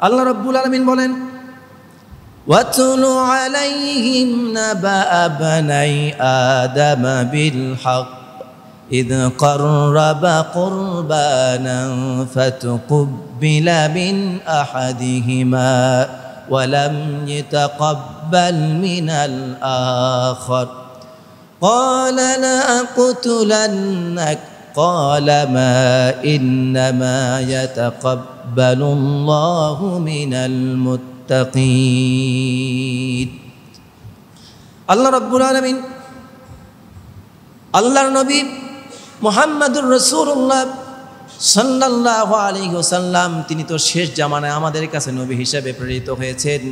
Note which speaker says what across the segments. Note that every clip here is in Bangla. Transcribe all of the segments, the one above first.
Speaker 1: আল্লাহ রাব্বুল আলামিন বলেন, ওয়াতুলু আলাইহিম নাবা বানাই আদম বিল হক إذ قرب قربانا فتقبل من أحدهما ولم يتقبل من الآخر قال لأقتلنك قال ما إنما يتقبل الله من المتقين الله رب العالمين আল্লাহর নবী মুহাম্মদুর রাসূলুল্লাহ সাল্লাল্লাহু আলাইহি ওয়াসাল্লাম তিনি তো শেষ জামানায় আমাদের কাছে নবী হিসেবে প্রেরিত হয়েছেন।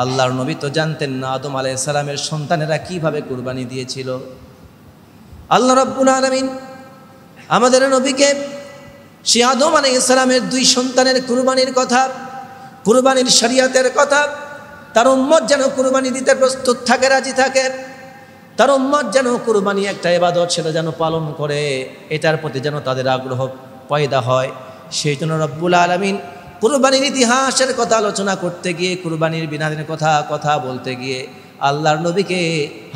Speaker 1: আল্লাহর নবী তো জানতেন না আদম আলাইহিস সালামের সন্তানেরা কিভাবে কুরবানি দিয়েছিল। আল্লাহ রাব্বুল আলামিন আমাদের নবীকে সে আদম আলাইহিস সালামের দুই সন্তানের কুরবানির কথা, কুরবানির শরীয়তের কথা, তার উম্মত যেন কুরবানি দিতে প্রস্তুত থাকে, রাজি থাকে, তার উম্মত যেন কুরবানি একটা ইবাদত সেটা যেন পালন করে, এটার প্রতি যেন তাদের আগ্রহ পয়দা হয়। সেই জন্য রব্বুল আলামিন কুরবানির ইতিহাসের কথা আলোচনা করতে গিয়ে, কুরবানির বিধানের কথা বলতে গিয়ে আল্লাহর নবীকে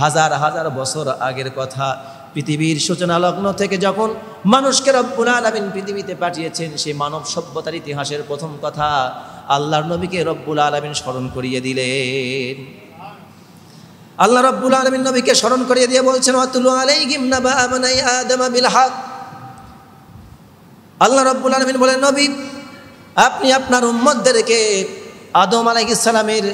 Speaker 1: হাজার হাজার বছর আগের কথা, পৃথিবীর সূচনা লগ্ন থেকে যখন মানুষকে রব্বুল আলামিন পৃথিবীতে পাঠিয়েছেন, সেই মানব সভ্যতার ইতিহাসের প্রথম কথা আল্লাহর নবীকে রব্বুল আলামিন স্মরণ করিয়ে দিলেন। আল্লাহ রাব্বুল আলামিন নবীকে স্মরণ করিয়ে দিয়ে বলছেন, ওয়াতুলু আলাইহিম নাবা বানাই আদম বিল হক। আল্লাহ রাব্বুল আলামিন বলেন, নবী আপনি আপনার উম্মতদেরকে আদম আলাইহিস সালামের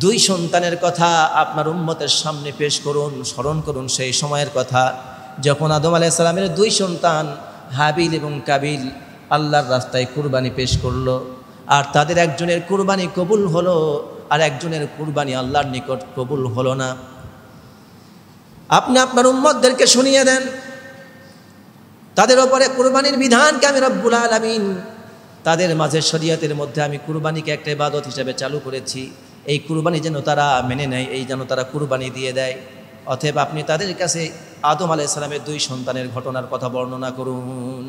Speaker 1: দুই সন্তানের কথা আপনার উম্মতের সামনে পেশ করুন, স্মরণ করুন সেই সময়ের কথা যখন আদম আলাইহিস সালামের দুই সন্তান হাবিল এবং কাবিল আল্লাহর রাস্তায় কুরবানি পেশ করলো, আর তাদের একজনের কুরবানি কবুল হলো আর একজনের কুরবানি আল্লাহর নিকট কবুল হলো না। আপনি আপনার উম্মতদেরকে শুনিয়ে দেন তাদের ওপরে কুরবানির বিধানকে আমি রব্বুল আলামিন তাদের মাঝে শরীয়তের মধ্যে আমি কুরবানিকে একটা ইবাদত হিসেবে চালু করেছি, এই কুরবানি যেন তারা মেনে নেয়, এই যেন তারা কুরবানি দিয়ে দেয়। অতএব আপনি তাদের কাছে আদম আলাইহিস সালামের দুই সন্তানের ঘটনার কথা বর্ণনা করুন।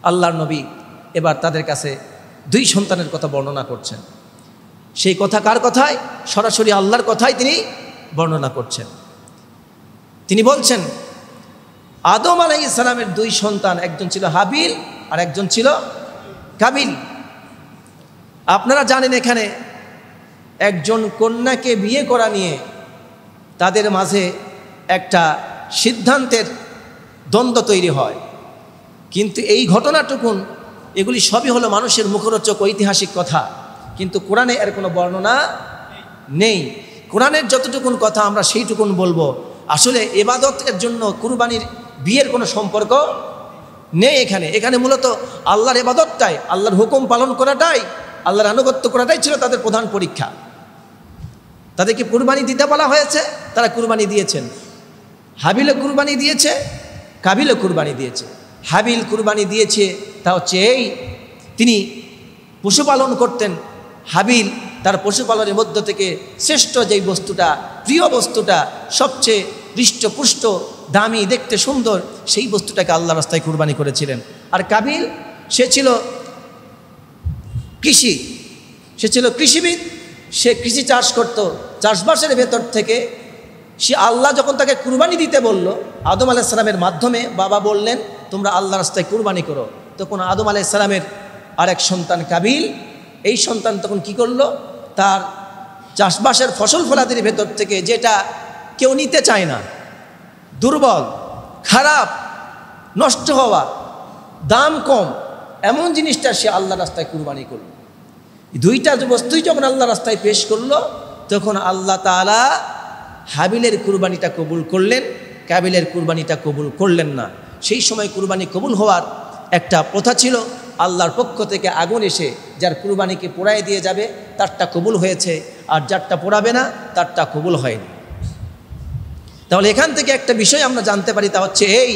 Speaker 1: আল্লাহর নবী এবার তাদের কাছে দুই সন্তানের কথা বর্ণনা করছেন। সেই কথা কার কথায়? সরাসরি আল্লাহর কথাই তিনি বর্ণনা করছেন। তিনি বলছেন আদম আলাইহিস সালামের দুই সন্তান, একজন ছিল হাবিল আর একজন ছিল কাবিল। আপনারা জানেন এখানে একজন কন্যাকে বিয়ে করা নিয়ে তাদের মাঝে একটা সিদ্ধান্তের দ্বন্দ্ব তৈরি হয়, কিন্তু এই ঘটনাটুকুন এগুলি সবই হলো মানুষের মুখরোচক ঐতিহাসিক কথা, কিন্তু কোরআনে এর কোনো বর্ণনা নেই। কোরআনের যতটুকুন কথা আমরা সেইটুকুন বলবো। আসলে ইবাদতের জন্য কুরবানির বিয়ের কোনো সম্পর্ক নেই এখানে মূলত আল্লাহর ইবাদতটাই, আল্লাহর হুকুম পালন করাটাই, আল্লাহর আনুগত্য করাটাই ছিল তাদের প্রধান পরীক্ষা। তাদেরকে কুরবানি দিতে বলা হয়েছে, তারা কুরবানি দিয়েছেন। হাবিলও কুরবানি দিয়েছে, কাবিলও কুরবানি দিয়েছে। হাবিল কুরবানি দিয়েছে তা হচ্ছে এই, তিনি পশুপালন করতেন। হাবিল তার পশুপালনের মধ্য থেকে শ্রেষ্ঠ যেই বস্তুটা, প্রিয় বস্তুটা, সবচেয়ে হৃষ্টপুষ্ট, দামি, দেখতে সুন্দর, সেই বস্তুটাকে আল্লাহ রাস্তায় কুরবানি করেছিলেন। আর কাবিল সে ছিল কৃষিবিদ, সে কৃষি চাষ করত। চাষবাসের ভেতর থেকে সে আল্লাহ যখন তাকে কুরবানি দিতে বলল, আদম আলাইহিস সালামের মাধ্যমে বাবা বললেন তোমরা আল্লাহ রাস্তায় কুরবানি করো, তখন আদম আলাইহিস সালামের আরেক সন্তান কাবিল, এই সন্তান তখন কি করলো, তার চাষবাসের ফসল ফলাদির ভেতর থেকে যেটা কেউ নিতে চায় না, দুর্বল, খারাপ, নষ্ট হওয়া, দাম কম, এমন জিনিসটা সে আল্লাহ রাস্তায় কুরবানি করলো। দুইটা বস্তুই যখন আল্লাহ রাস্তায় পেশ করলো, তখন আল্লাহ তাআলা হাবিলের কুরবানিটা কবুল করলেন, কাবিলের কুরবানিটা কবুল করলেন না। সেই সময় কুরবানি কবুল হওয়ার একটা প্রথা ছিল, আল্লাহর পক্ষ থেকে আগুন এসে যার কুরবানিকে পোড়ায় দিয়ে যাবে তারটা কবুল হয়েছে, আর যারটা পোড়াবে না তারটা কবুল হয়নি। তাহলে এখান থেকে একটা বিষয় আমরা জানতে পারি, তা হচ্ছে এই,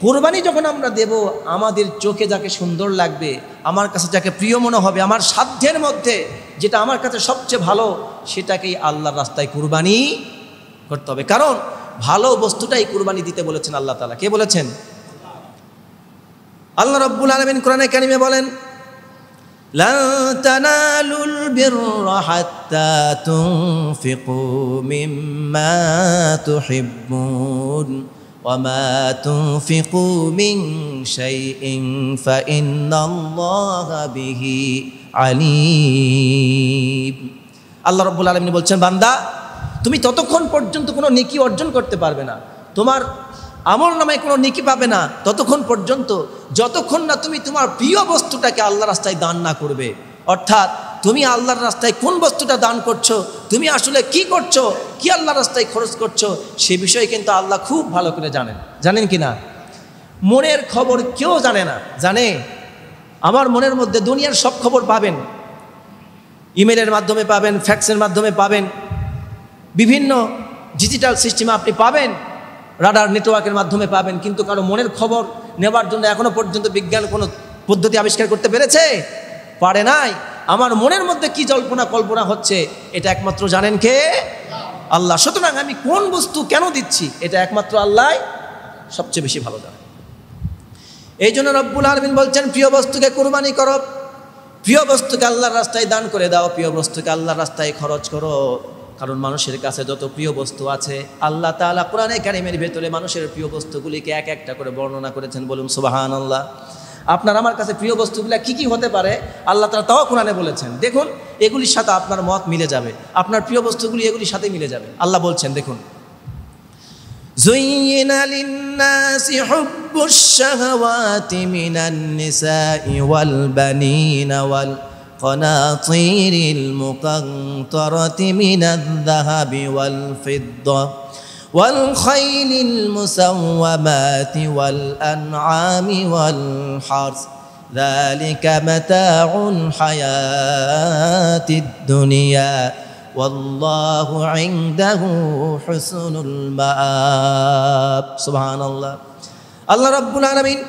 Speaker 1: কুরবানি যখন আমরা দেব, আমাদের চোখে যাকে সুন্দর লাগবে, আমার কাছে যাকে প্রিয় মনে হবে, আমার সাধ্যের মধ্যে যেটা আমার কাছে সবচেয়ে ভালো, সেটাকেই আল্লাহর রাস্তায় কুরবানি করতে হবে। কারণ ভালো বস্তুটাই কুরবানি দিতে বলেছেন আল্লাহ তাআলা। কে বলেছেন? আল্লাহ রাব্বুল আলামিন কোরআনে কারিমে বলেন, লান তানালুল বিররা হাত্তা তুনফিকু মিম্মা তুহিব্বুন ওয়া মা তুনফিকু মিন শাইইন ফাইন্নাল্লাহা বিহি আলিম। আল্লাহ রাব্বুল আলামিন বলছেন, বান্দা তুমি ততক্ষণ পর্যন্ত কোনো নেকি অর্জন করতে পারবে না, তোমার আমলনামায় কোনো নেকি পাবে না ততক্ষণ পর্যন্ত যতক্ষণ না তুমি তোমার প্রিয় বস্তুটাকে আল্লাহর রাস্তায় দান না করবে। অর্থাৎ তুমি আল্লাহর রাস্তায় কোন বস্তুটা দান করছো, তুমি আসলে কি করছো, কি আল্লাহর রাস্তায় খরচ করছো, সে বিষয়ে কিন্তু আল্লাহ খুব ভালো করে জানেন। জানেন কি না? মনের খবর কেউ জানে না। জানে? আমার মনের মধ্যে দুনিয়ার সব খবর পাবেন, ইমেলের মাধ্যমে পাবেন, ফ্যাক্সের মাধ্যমে পাবেন, বিভিন্ন ডিজিটাল সিস্টেমে আপনি পাবেন, রাডার নেটওয়ার্কের মাধ্যমে পাবেন, কিন্তু কারো মনের খবর নেবার জন্য এখনো পর্যন্ত বিজ্ঞান কোনো পদ্ধতি আবিষ্কার করতে পেরেছে? পারে নাই। আমার মনের মধ্যে কি জল্পনা কল্পনা হচ্ছে এটা একমাত্র জানেন কে? আল্লাহ। সুতরাং আমি কোন বস্তু কেন দিচ্ছি এটা একমাত্র আল্লাহ সবচেয়ে বেশি ভালো জানে। এই জন্য রব্বুল আলামিন বলছেন, প্রিয় বস্তুকে কুরবানি করো, প্রিয় বস্তুকে আল্লাহর রাস্তায় দান করে দাও, প্রিয় বস্তুকে আল্লাহর রাস্তায় খরচ করো। কারণ মানুষের কাছে যত প্রিয় বস্তু আছে, আল্লাহ তাআলা কোরআনে কারীমের ভেতরে মানুষের প্রিয় বস্তুগুলিকে এক একটা করে বর্ণনা করেছেন। বলুন সুবহানাল্লাহ। আপনার আমার কাছে প্রিয় বস্তুগুলো কি কি হতে পারে আল্লাহ তাআলা তাও কোরআনে বলেছেন। দেখুন, এগুলির সাথে আপনার মত মিলে যাবে, আপনার প্রিয় বস্তুগুলি এগুলির সাথে মিলে যাবে। আল্লাহ বলছেন, দেখুন, زين للناس حب الشهوات من النساء والبنين والقناطير المقنطرة من الذهب والفضة والخيل المسومات والأنعام والحرث ذلك متاع الحياة الدنيا والله عنده حسن المآب। সুবহানাল্লাহ। আল্লাহ রাব্বুল আলামিন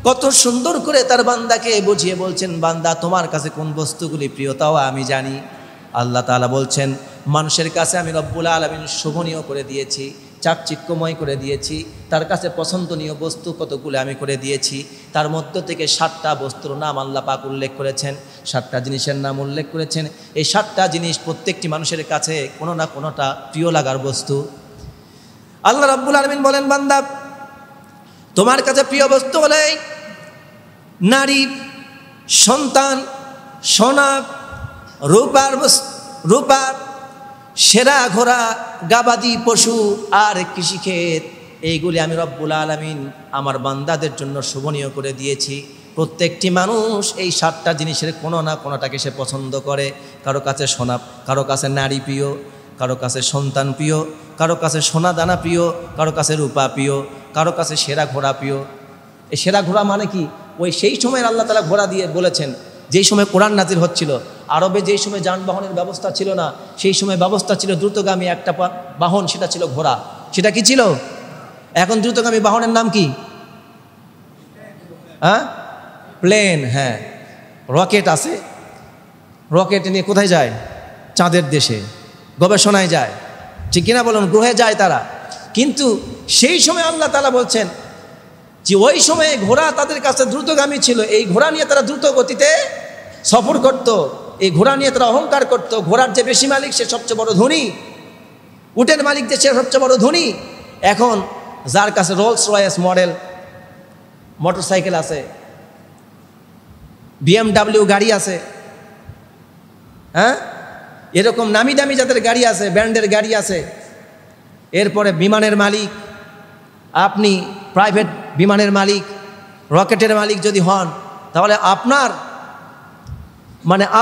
Speaker 1: কত সুন্দর করে তার বান্দাকে বুঝিয়ে বলছেন, বান্দা তোমার কাছে কোন বস্তুগুলি প্রিয় তাও আমি জানি। আল্লাহ তাআলা বলছেন, মানুষের কাছে আমি রব্বুল আলামিন শোভনীয় করে দিয়েছি, চাকচিক্যময় করে দিয়েছি, তার কাছে পছন্দনীয় বস্তু কতগুলো আমি করে দিয়েছি। তার মধ্য থেকে 7টা বস্তুর নাম আল্লাহ পাক উল্লেখ করেছেন, 7টা জিনিসের নাম উল্লেখ করেছেন। এই 7টা জিনিস প্রত্যেকটি মানুষের কাছে কোনো না কোনোটা প্রিয় লাগার বস্তু। আল্লাহ রাব্বুল আলামিন বলেন, বান্দা তোমার কাছে প্রিয় বস্তু হলে নারী, সন্তান, সোনা, রূপার সেরা ঘোড়া, গাবাদি পশু আর কৃষিক্ষেত, এইগুলি আমি রব্বুল আলামিন আমার বান্দাদের জন্য শোভনীয় করে দিয়েছি। প্রত্যেকটি মানুষ এই 7টা জিনিসের কোনো না কোনোটাকে সে পছন্দ করে। কারো কাছে সোনা, কারো কাছে নারী প্রিয়, কারো কাছে সন্তান প্রিয়, কারো কাছে সোনা দানা প্রিয়, কারো কাছে রূপা প্রিয়, কারো কাছে সেরা ঘোড়া প্রিয়। এই সেরা ঘোড়া মানে কি? ওই সেই সময়ের আল্লাহ তাআলা ঘোড়া দিয়ে বলেছেন, যেই সময় কোরআন নাজিল হচ্ছিল, আরবে যেই সময় যানবাহনের ব্যবস্থা ছিল না, সেই সময় ব্যবস্থা ছিল দ্রুতগামী একটা বাহন, সেটা ছিল ঘোড়া। সেটা কি ছিল? এখন দ্রুতগামী বাহনের নাম কি? হ্যাঁ, প্লেন। হ্যাঁ, রকেট আছে। রকেট নিয়ে কোথায় যায়? চাঁদের দেশে গবেষণায় যায়, ঠিক কিনা বলুন? গ্রহে যায় তারা। কিন্তু সেই সময় আল্লাহ তাআলা বলছেন যে ওই সময়ে ঘোড়া তাদের কাছে দ্রুতগামী ছিল। এই ঘোড়া নিয়ে তারা দ্রুত গতিতে সফর করত, এই ঘোড়া নিয়ে তারা অহংকার করত। ঘোড়ার যে বেশি মালিক সে সবচেয়ে বড় ধনী, উটের মালিক যে সে সবচেয়ে বড় ধনী। এখন যার কাছে রোলস রয়েস মডেল মোটরসাইকেল আছে, BMW গাড়ি আছে, হ্যাঁ, এরকম নামি দামি যাদের গাড়ি আছে, ব্র্যান্ডের গাড়ি আছে, এরপরে বিমানের মালিক, আপনি প্রাইভেট বিমানের মালিক, রকেটের মালিক যদি হন, তাহলে আপনার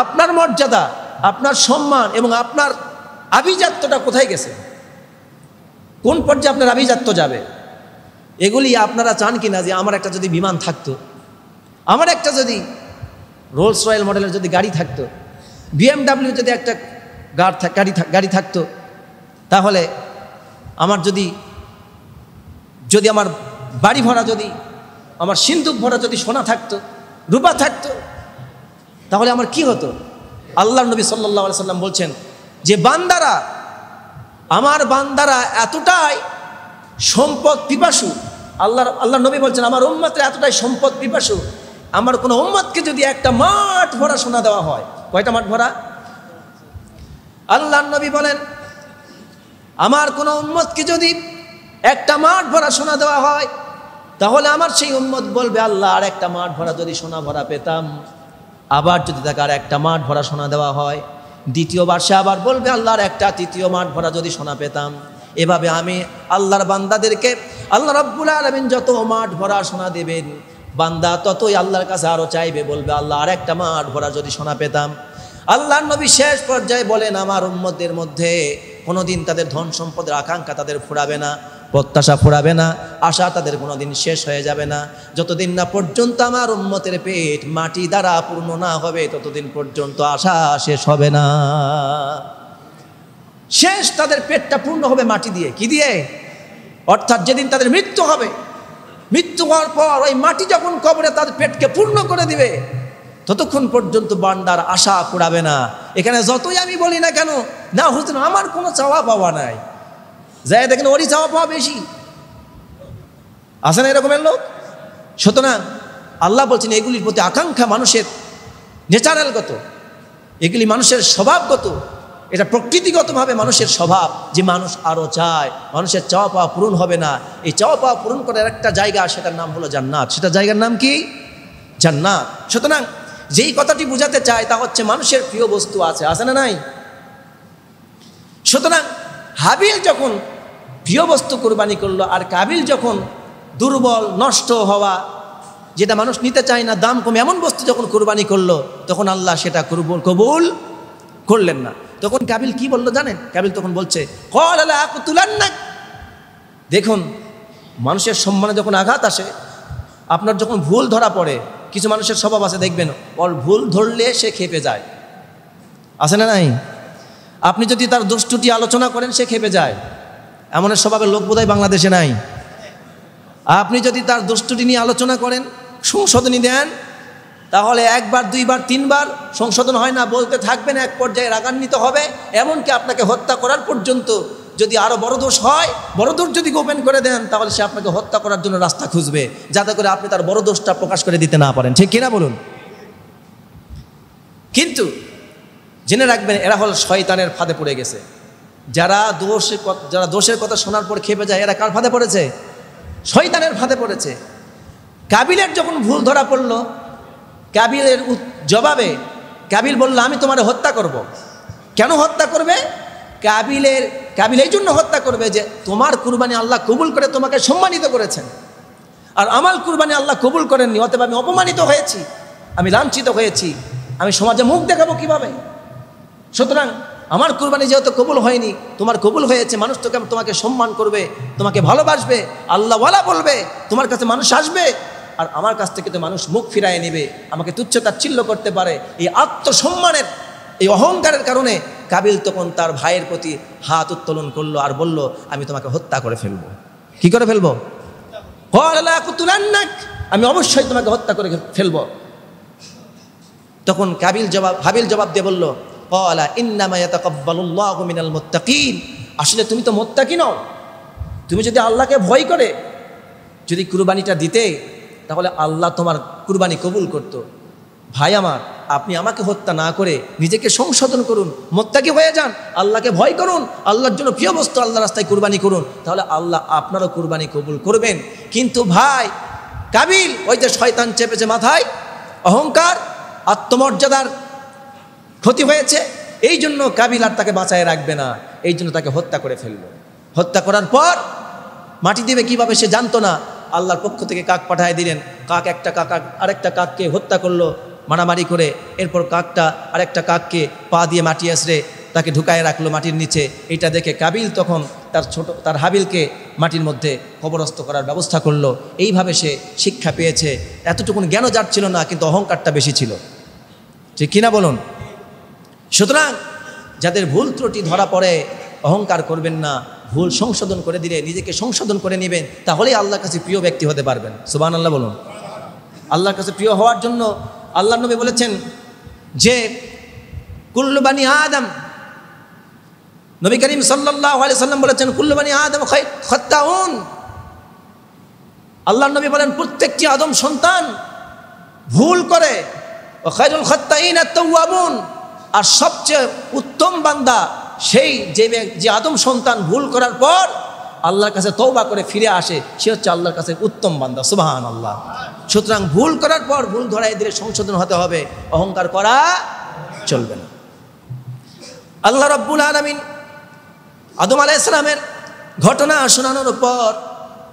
Speaker 1: আপনার মর্যাদা, আপনার সম্মান এবং আপনার আভিজাত্যটা কোথায় গেছে? কোন পর্যায়ে আপনার আভিজাত্য যাবে? এগুলি আপনারা চান কিনা যে আমার একটা যদি বিমান থাকতো, আমার একটা যদি রোলস রয়েল মডেলের যদি গাড়ি থাকতো, BMW যদি একটা গাড়ি থাকতো, তাহলে আমার যদি আমার বাড়ি ভরা, যদি আমার সিন্দুক ভরা যদি সোনা থাকতো, রূপা থাকতো, তাহলে আমার কি হতো? আল্লাহর নবী সাল্লাল্লাহু আলাইহি সাল্লাম বলছেন যে বান্দারা, আমার বান্দারা এতটাই সম্পদ পিপাসু, আল্লাহর নবী বলছেন আমার উম্মতরা এতটাই সম্পদ পিপাসু, আমার কোনো উম্মতকে যদি একটা মাঠ ভরা সোনা দেওয়া হয়, কয়টা মাঠ ভরা? আল্লাহর নবী বলেন, আমার কোনো উম্মতকে যদি একটা মাঠ ভরা সোনা দেওয়া হয়, তাহলে আমার সেই উম্মত বলবে, আল্লাহ আর একটা মাঠ ভরা যদি সোনা ভরা পেতাম। আবার যদি তাকে আর একটা মাঠ ভরা সোনা দেওয়া হয়, দ্বিতীয়বার সে আবার বলবে, আল্লাহ আর একটা তৃতীয় মাঠ ভরা যদি সোনা পেতাম। এভাবে আমি আল্লাহর বান্দাদেরকে আল্লাহ রাব্বুল আলামিন যত মাঠ ভরা সোনা দেবেন, বান্দা ততই আল্লাহর কাছে আরো চাইবে, বলবে, আল্লাহ আর একটা মাঠ ভরা যদি সোনা পেতাম। আল্লাহর নবী শেষ পর্যায়ে বলেন, আমার উম্মতের মধ্যে কোনোদিন তাদের ধন সম্পদের আকাঙ্ক্ষা তাদের ফুরাবে না, প্রত্যাশা ফুরাবে না, আশা তাদের কোনোদিন শেষ হয়ে যাবে না। যতদিন না পর্যন্ত আমার উম্মতের পেট মাটি দ্বারা পূর্ণ না হবে, ততদিন পর্যন্ত আশা শেষ হবে না। শেষ তাদের পেটটা পূর্ণ হবে মাটি দিয়ে। কি দিয়ে? অর্থাৎ যেদিন তাদের মৃত্যু হবে, মৃত্যু হওয়ার পর ওই মাটি যখন কবরে তাদের পেটকে পূর্ণ করে দিবে, ততক্ষণ পর্যন্ত বান্দার আশা ফুরাবে না। এখানে যতই আমি বলি না কেন, না হুজুর আমার কোনো চাওয়া পাওয়া নাই, যাই দেখেন ওরই চাওয়া পাওয়া বেশি। আছে না এরকমের লোক? সুতরাং আল্লাহ বলছেন, এগুলির প্রতি আকাঙ্ক্ষা মানুষের নেচারালগত, এগুলি মানুষের স্বভাবগত, এটা প্রকৃতিগতভাবে মানুষের স্বভাব যে মানুষ আরও চায়, মানুষের চাওয়া পাওয়া পূরণ হবে না। এই চাওয়া পাওয়া পূরণ করার একটা জায়গা, সেটার নাম হলো জান্নাত। সেটা জায়গার নাম কি? জান্নাত। সুতরাং যেই কথাটি বোঝাতে চায় তা হচ্ছে মানুষের প্রিয় বস্তু আছে না নাই? সুতরাং হাবিল যখন প্রিয় বস্তু কোরবানি করলো, আর কাবিল যখন দুর্বল নষ্ট হওয়া, যেটা মানুষ নিতে চায় না, দাম কমে এমন বস্তু যখন কোরবানি করলো, তখন আল্লাহ সেটা কবুল করলেন না। তখন কাবিল কি বললো জানেন? কাবিল তখন বলছে, দেখুন, মানুষের সম্মানে যখন আঘাত আসে, আপনার যখন ভুল ধরা পড়ে, কিছু মানুষের স্বভাব আছে দেখবেন, ওর ভুল ধরলে সে খেপে যায়, আছে না নাই? আপনি যদি তার দোষ ত্রুটি আলোচনা করেন, সে খেপে যায়। এমন স্বভাবের লোক বোধহয় বাংলাদেশে নাই। আপনি যদি তার দোষ ত্রুটি নিয়ে আলোচনা করেন, সংশোধনী দেন, তাহলে একবার দুইবার তিনবার সংশোধন হয় না, বলতে থাকবেন, এক পর্যায়ে রাগান্বিত হবে, এমনকি আপনাকে হত্যা করার পর্যন্ত। যদি আরো বড় দোষ হয়, বড় দোষ যদি গোপন করে দেন, তাহলে সে আপনাকে হত্যা করার জন্য রাস্তা খুঁজবে, যাতে করে আপনি তার বড় দোষটা প্রকাশ করে দিতে না পারেন। ঠিক কিনা বলুন? কিন্তু জেনে রাখবেন, এরা হল শয়তানের ফাঁদে পড়ে গেছে। যারা দোষের কথা শোনার পর খেপে যায়, এরা কার ফাঁদে পড়েছে? শয়তানের ফাঁদে পড়েছে। কাবিলের যখন ভুল ধরা পড়ল, কাবিলের জবাবে কাবিল বলল, আমি তোমার হত্যা করব। কেন হত্যা করবে? কাবিল এই জন্য হত্যা করবে যে তোমার কুরবানি আল্লাহ কবুল করে তোমাকে সম্মানিত করেছেন, আর আমার কুরবানি আল্লাহ কবুল করেননি, অতএব আমি অপমানিত হয়েছি, আমি লাঞ্ছিত হয়েছি, আমি সমাজে মুখ দেখাবো কিভাবে? সুতরাং আমার কুরবানি যেহেতু কবুল হয়নি, তোমার কবুল হয়েছে, মানুষ তোমাকে সম্মান করবে, তোমাকে ভালোবাসবে, আল্লাহওয়ালা বলবে, তোমার কাছে মানুষ আসবে, আর আমার কাছ থেকে তো মানুষ মুখ ফিরায় নেবে, আমাকে তুচ্ছ-তাচ্ছিল্য করতে পারে। এই আত্মসম্মানের, এই অহংকারের কারণে কাবিল তখন তার ভাইয়ের প্রতি হাত উত্তোলন করলো আর বলল, আমি তোমাকে হত্যা করে ফেলবো। কি করে ফেলবো? আমি অবশ্যই তোমাকে হত্যা করে ফেলবো। তখন হাবিল জবাব দিয়ে বলল, আসলে তুমি তো মুত্তাকি নও। তুমি যদি আল্লাহকে ভয় করে যদি কুরবানিটা দিতে, তাহলে আল্লাহ তোমার কুরবানি কবুল করত। ভাই আমার, আপনি আমাকে হত্যা না করে নিজেকে সংশোধন করুন, মুত্তাকি হয়ে যান, আল্লাহকে ভয় করুন, আল্লাহর জন্য প্রিয় বস্তু আল্লাহর রাস্তায় কুরবানি করুন, তাহলে আল্লাহ আপনারও কুরবানি কবুল করবেন। কিন্তু ভাই কাবিল, ওই যে শয়তান চেপেছে মাথায়, অহংকার, আত্মমর্যাদার ক্ষতি হয়েছে, এই জন্য কাবিল আর তাকে বাঁচায় রাখবে না, এই জন্য তাকে হত্যা করে ফেলল। হত্যা করার পর মাটি দিবে কিভাবে সে জানতো না। আল্লাহর পক্ষ থেকে কাক পাঠায় দিলেন। কাক আরেকটা কাককে হত্যা করলো মারামারি করে। এরপর কাকটা আরেকটা কাককে পা দিয়ে মাটি আছড়ে তাকে ঢুকায় রাখলো মাটির নিচে। এটা দেখে কাবিল তখন তার হাবিলকে মাটির মধ্যে কবরস্থ করার ব্যবস্থা করলো। এইভাবে সে শিক্ষা পেয়েছে। এতটুকুন জ্ঞানও যার ছিল না, কিন্তু অহংকারটা বেশি ছিল। ঠিক কিনা বলুন? সুতরাং যাদের ভুল ত্রুটি ধরা পড়ে, অহংকার করবেন না, ভুল সংশোধন করে দিলে নিজেকে সংশোধন করে নেবেন, তাহলেই আল্লাহর কাছে প্রিয় ব্যক্তি হতে পারবেন। সুবহানাল্লাহ বলুন। আল্লাহর কাছে প্রিয় হওয়ার জন্য আল্লাহর নবী বলেছেন যে কুল্লু বানি আদম, নবী করিম সাল্লাল্লাহু আলাইহি সাল্লাম বলেছেন কুল্লু বানি আদম খাত্তাউন। আল্লাহর নবী বলেন প্রত্যেকটি আদম সন্তান ভুল করে, খায়রুল খাত্তাইনা আত-তাওয়াবুন, আর সবচেয়ে উত্তম বান্দা সেই যে আদম সন্তান ভুল করার পর আল্লাহর কাছে তওবা করে ফিরে আসে, সে হচ্ছে আল্লাহর কাছে উত্তম বান্দা। সুবহানাল্লাহ। সুতরাং ভুল করার পর ভুল ধরাই দিলে সংশোধন হতে হবে, অহংকার করা চলবে না। আল্লাহ রাব্বুল আলামিন আদম আলাইহিস সালামের ঘটনা শোনানোর পর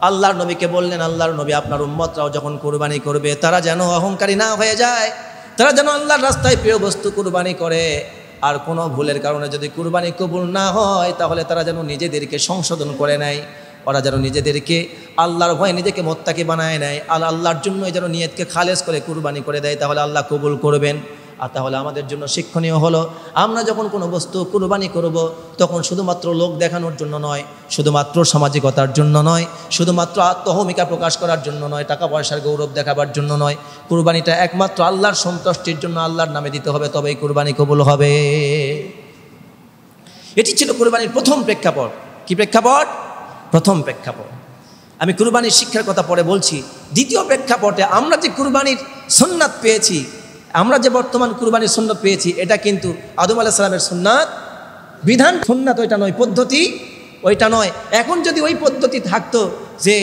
Speaker 1: আল্লাহর নবীকে বললেন, আল্লাহর নবী আপনার উম্মতরাও যখন কুরবানি করবে তারা যেন অহংকারী না হয়ে যায়, তারা যেন আল্লাহর রাস্তায় প্রিয় বস্তু কুরবানি করে, আর কোনো ভুলের কারণে যদি কুরবানি কবুল না হয় তাহলে তারা যেন নিজেদেরকে সংশোধন করে নেয়, ওরা যেন নিজেদেরকে আল্লাহর ভয়ে নিজেকে মোত্তাকি বানায় নেয়, আল্লাহর জন্যই যেন নিয়তকে খালেস করে কুরবানি করে দেয়, তাহলে আল্লাহ কবুল করবেন। আর তাহলে আমাদের জন্য শিক্ষণীয় হলো, আমরা যখন কোনো বস্তু কুরবানি করব তখন শুধুমাত্র লোক দেখানোর জন্য নয়, শুধুমাত্র সামাজিকতার জন্য নয়, শুধুমাত্র আত্মহমিকা প্রকাশ করার জন্য নয়, টাকা পয়সার গৌরব দেখাবার জন্য নয়, কুরবানিটা একমাত্র আল্লাহর সন্তুষ্টির জন্য আল্লাহর নামে দিতে হবে, তবেই কুরবানি কবুল হবে। এটি ছিল কুরবানির প্রথম প্রেক্ষাপট। কি প্রেক্ষাপট? প্রথম প্রেক্ষাপট। আমি কুরবানির শিক্ষার কথা পরে বলছি। দ্বিতীয় প্রেক্ষাপটে আমরা যে কুরবানির সুন্নাত পেয়েছি, আমরা যে বর্তমান কুরবানির সুন্নাত পেয়েছি, এটা কিন্তু আদম আলাইহিস সালামের সুন্নাত, বিধান। সুন্নাত ওইটা নয়, পদ্ধতি ওইটা নয়। এখন যদি ওই পদ্ধতি থাকতো যে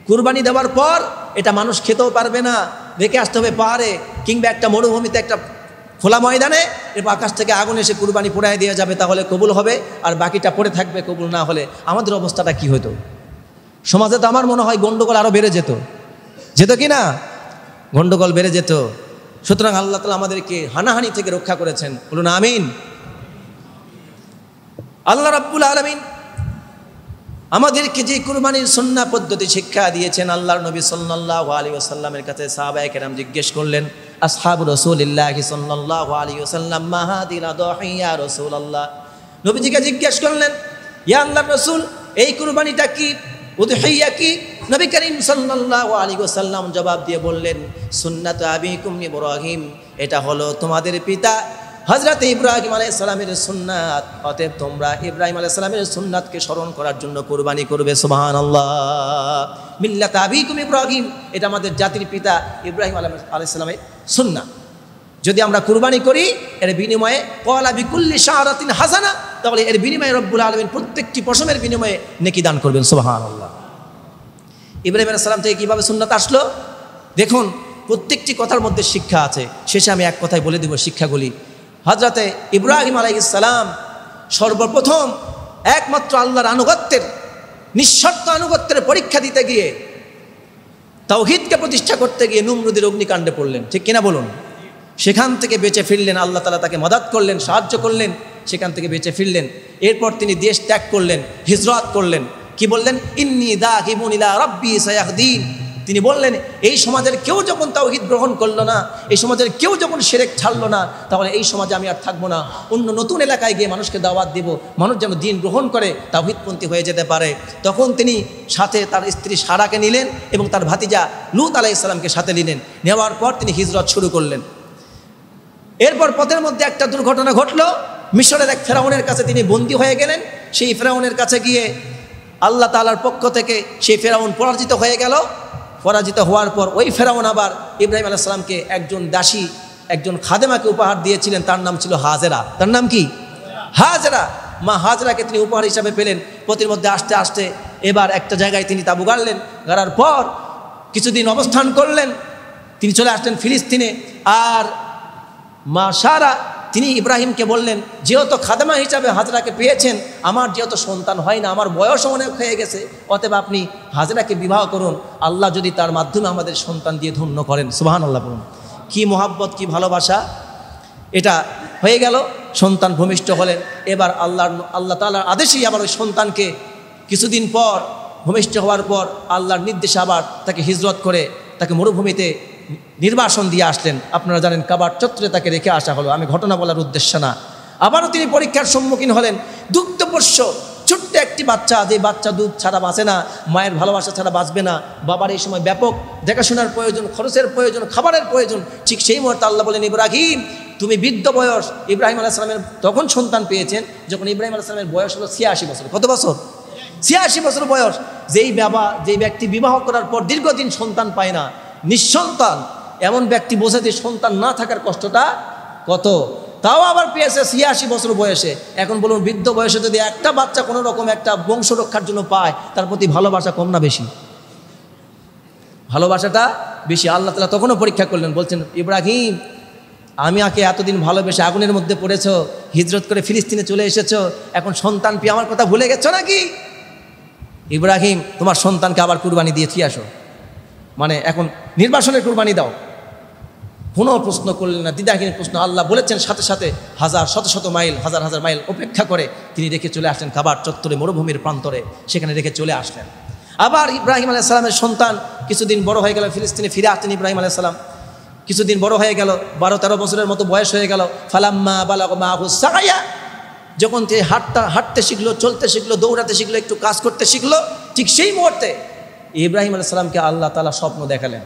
Speaker 1: কুরবানি দেওয়ার পর এটা মানুষ খেতেও পারবে না, রেখে আসতে হবে পাহাড়ে কিংবা একটা মরুভূমিতে, একটা খোলা ময়দানে, এরপর আকাশ থেকে আগুন এসে কুরবানি পোড়ায় দেওয়া যাবে, তাহলে কবুল হবে, আর বাকিটা পড়ে থাকবে কবুল না হলে, আমাদের অবস্থাটা কি হতো? সমাজে তো আমার মনে হয় গন্ডগোল আরও বেড়ে যেত কি না? গন্ডগোল বেড়ে যেত। সুতরাং আল্লাহ তাআলা আমাদেরকে হানাহানি থেকে রক্ষা করেছেন, বলুন আমিন। আল্লাহ রাব্বুল আলামিন আমাদেরকে যে কুরবানির সুন্নাহ পদ্ধতি শিক্ষা দিয়েছেন, আল্লাহর নবী সাল্লাল্লাহু আলাইহি ওয়াসাল্লামের কাছে সাহাবায়ে কেরাম জিজ্ঞেস করলেন, আসহাবু রাসূলিল্লাহ সাল্লাল্লাহু আলাইহি ওয়াসাল্লাম, মা হাদিল আদহি ইয়া রাসূলুল্লাহ। নবীজিকে জিজ্ঞেস করলেন, ইয়া আল্লাহর রাসূল, এই কুরবানিটা কি, উদহিয়া কি? নবী করিম সাল্লাল্লাহু আলাইহি ওয়াসাল্লাম জবাব দিয়ে বললেন, সুন্নাত আবিকুম ইব্রাহিম, এটা হলো তোমাদের পিতা হযরত ইব্রাহিম আলাইহিস সালামের সুন্নাত, অতএব তোমরা ইব্রাহিম আলাইহিস সালামের সুন্নাতকে স্মরণ করার জন্য কুরবানি করবে। সুবহানাল্লাহ। মিল্লাত আবিকুম ইব্রাহিম, এটা আমাদের জাতির পিতা ইব্রাহিম আলাইহিস সালামের সুন্নাত। যদি আমরা কুরবানি করি এর বিনিময়ে ক্বালা বিকুল্লি শাআরাতিন হাসানা, তাহলে এর বিনিময়ে রব্বুল আলামিন প্রত্যেকটি পশমের বিনিময়ে নেকি দান করবেন। সুবহানাল্লাহ। ইব্রাহিম আলাইহিস সালাম থেকে কীভাবে সুন্নাত আসলো দেখুন, প্রত্যেকটি কথার মধ্যে শিক্ষা আছে। শেষে আমি এক কথায় বলে দেব শিক্ষাগুলি। হযরতে ইব্রাহিম আলাইহিস সালাম সর্বপ্রথম একমাত্র আল্লাহর আনুগত্যের, নিঃশর্ত আনুগত্যের পরীক্ষা দিতে গিয়ে, তাওহীদকে প্রতিষ্ঠা করতে গিয়ে নমরুদের অগ্নিকাণ্ডে পড়লেন, ঠিক কিনা বলুন? সেখান থেকে বেঁচে ফিরলেন, আল্লাহ তাআলা তাকে মদদ করলেন, সাহায্য করলেন, সেখান থেকে বেঁচে ফিরলেন। এরপর তিনি দেশ ত্যাগ করলেন, হিজরত করলেন। কি বললেন? ইন্নী যাহিবুন ইলা রাব্বি সায়াহদিন। তিনি বললেন, এই সমাজের কেউ যখন তাওহীদ গ্রহণ করলো না, এই সমাজের কেউ যখন শিরক ছাড়লো না, তাহলে এই সমাজে আমি আর থাকবো না। অন্য নতুন এলাকায় গিয়ে মানুষকে দাওয়াত দিব, মানুষ যেন দিন গ্রহণ করে তাওহীদপন্থী হয়ে যেতে পারে। তখন তিনি সাথে তার স্ত্রী সারাকে নিলেন এবং তার ভাতিজা লূত আলাইহিস সালামকে সাথে নিলেন। নেওয়ার পর তিনি হিজরত শুরু করলেন। এরপর পথের মধ্যে একটা দুর্ঘটনা ঘটলো। মিশরের এক ফেরাউনের কাছে তিনি বন্দী হয়ে গেলেন। সেই ফেরাউনের কাছে গিয়ে আল্লাহ তাআলার পক্ষ থেকে সেই ফেরাউন পরাজিত হয়ে গেল। পরাজিত হওয়ার পর ওই ফেরাউন আবার ইব্রাহিম আলাইহিস সালামকে একজন দাসী, একজন খাদেমাকে উপহার দিয়েছিলেন, তার নাম ছিল হাজেরা। তার নাম কি? হাজেরা। মা হাজেরাকে তিনি উপহার হিসাবে পেলেন। পথের মধ্যে আস্তে আস্তে এবার একটা জায়গায় তিনি তাঁবু গাড়লেন। গাড়ার পর কিছুদিন অবস্থান করলেন। তিনি চলে আসলেন ফিলিস্তিনে। আর মা সারা তিনি ইব্রাহিমকে বললেন, যেহেতু খাদেমা হিসাবে হাজরাকে পেয়েছেন, আমার যেহেতু সন্তান হয় না, আমার বয়স অনেক হয়ে গেছে, অতএব আপনি হাজরাকে বিবাহ করুন, আল্লাহ যদি তার মাধ্যমে আমাদের সন্তান দিয়ে ধন্য করেন। সুবহানাল্লাহ বলুন। কি মহাব্বত, কি ভালোবাসা! এটা হয়ে গেল, সন্তান ভূমিষ্ঠ হলেন। এবার আল্লাহ তাআলার আদেশেই আবার ওই সন্তানকে কিছুদিন পর ভূমিষ্ঠ হওয়ার পর আল্লাহর নির্দেশে আবার তাকে হিজরত করে তাকে মরুভূমিতে নির্বাসন দিয়ে আসলেন। আপনারা জানেন, কাবার চত্বরে তাকে রেখে আসা হলো। আমি ঘটনা বলার উদ্দেশ্য না। আবারও তিনি পরীক্ষার সম্মুখীন হলেন। দুগ্ধপোষ্য ছোট্ট একটি বাচ্চা, যে বাচ্চা দুধ ছাড়া বাঁচে না, মায়ের ভালোবাসা ছাড়া বাঁচবে না। বাবার এই সময় ব্যাপক দেখাশোনার প্রয়োজন, খরচের প্রয়োজন, খাবারের প্রয়োজন। ঠিক সেই মুহূর্তে আল্লাহ বলেন, ইব্রাহিম তুমি বৃদ্ধ বয়স। ইব্রাহিম আলাইহিস সালামের তখন সন্তান পেয়েছেন যখন ইব্রাহিম আলাইহিস সালামের বয়স হলো 86 বছর। কত বছর? 86 বছর বয়স। যেই ব্যক্তি বিবাহ করার পর দীর্ঘদিন সন্তান পায় না, নিঃসন্তান, এমন ব্যক্তি বোঝে যে সন্তান না থাকার কষ্টটা কত। তাও আবার পেয়েছে ৮৬ বছর বয়সে। এখন বলুন, বৃদ্ধ বয়সে যদি একটা বাচ্চা কোনো রকম একটা বংশ রক্ষার জন্য পায়, তার প্রতি ভালোবাসা কম না বেশি? ভালোবাসাটা বেশি। আল্লাহ তাআলা তখনও পরীক্ষা করলেন, বলছেন, ইব্রাহিম, আমি আগে এতদিন ভালোবেসে আগুনের মধ্যে পড়েছ, হিজরত করে ফিলিস্তিনে চলে এসেছো, এখন সন্তান পেয়ে আমার কথা ভুলে গেছো নাকি? ইব্রাহিম, তোমার সন্তানকে আবার কুরবানি দিয়ে আসো, মানে এখন নির্বাসনের কুরবানি দাও। কোনো প্রশ্ন করলেন না, দ্বিধাহীন প্রশ্ন। আল্লাহ বলেছেন, সাথে সাথে শত মাইল, হাজার মাইল অপেক্ষা করে তিনি রেখে চলে আসলেন কাবার চত্বরে, মরুভূমির প্রান্তরে, সেখানে রেখে চলে আসলেন। আবার ইব্রাহিম আলাইহিস সালামের সন্তান কিছুদিন বড় হয়ে গেল, ফিলিস্তিনে ফিরে আসতেন ইব্রাহিম আলাইহিস সালাম। কিছুদিন বড় হয়ে গেল, 12-13 বছরের মতো বয়স হয়ে গেল। ফালাম্মা বালাগা মাহু সায়া, যখন সে হাঁটতে শিখলো, চলতে শিখলো, দৌড়াতে শিখলো, একটু কাজ করতে শিখলো, ঠিক সেই মুহূর্তে ইব্রাহিম আলাইহিস সালামকে আল্লাহ তাআলা স্বপ্ন দেখালেন।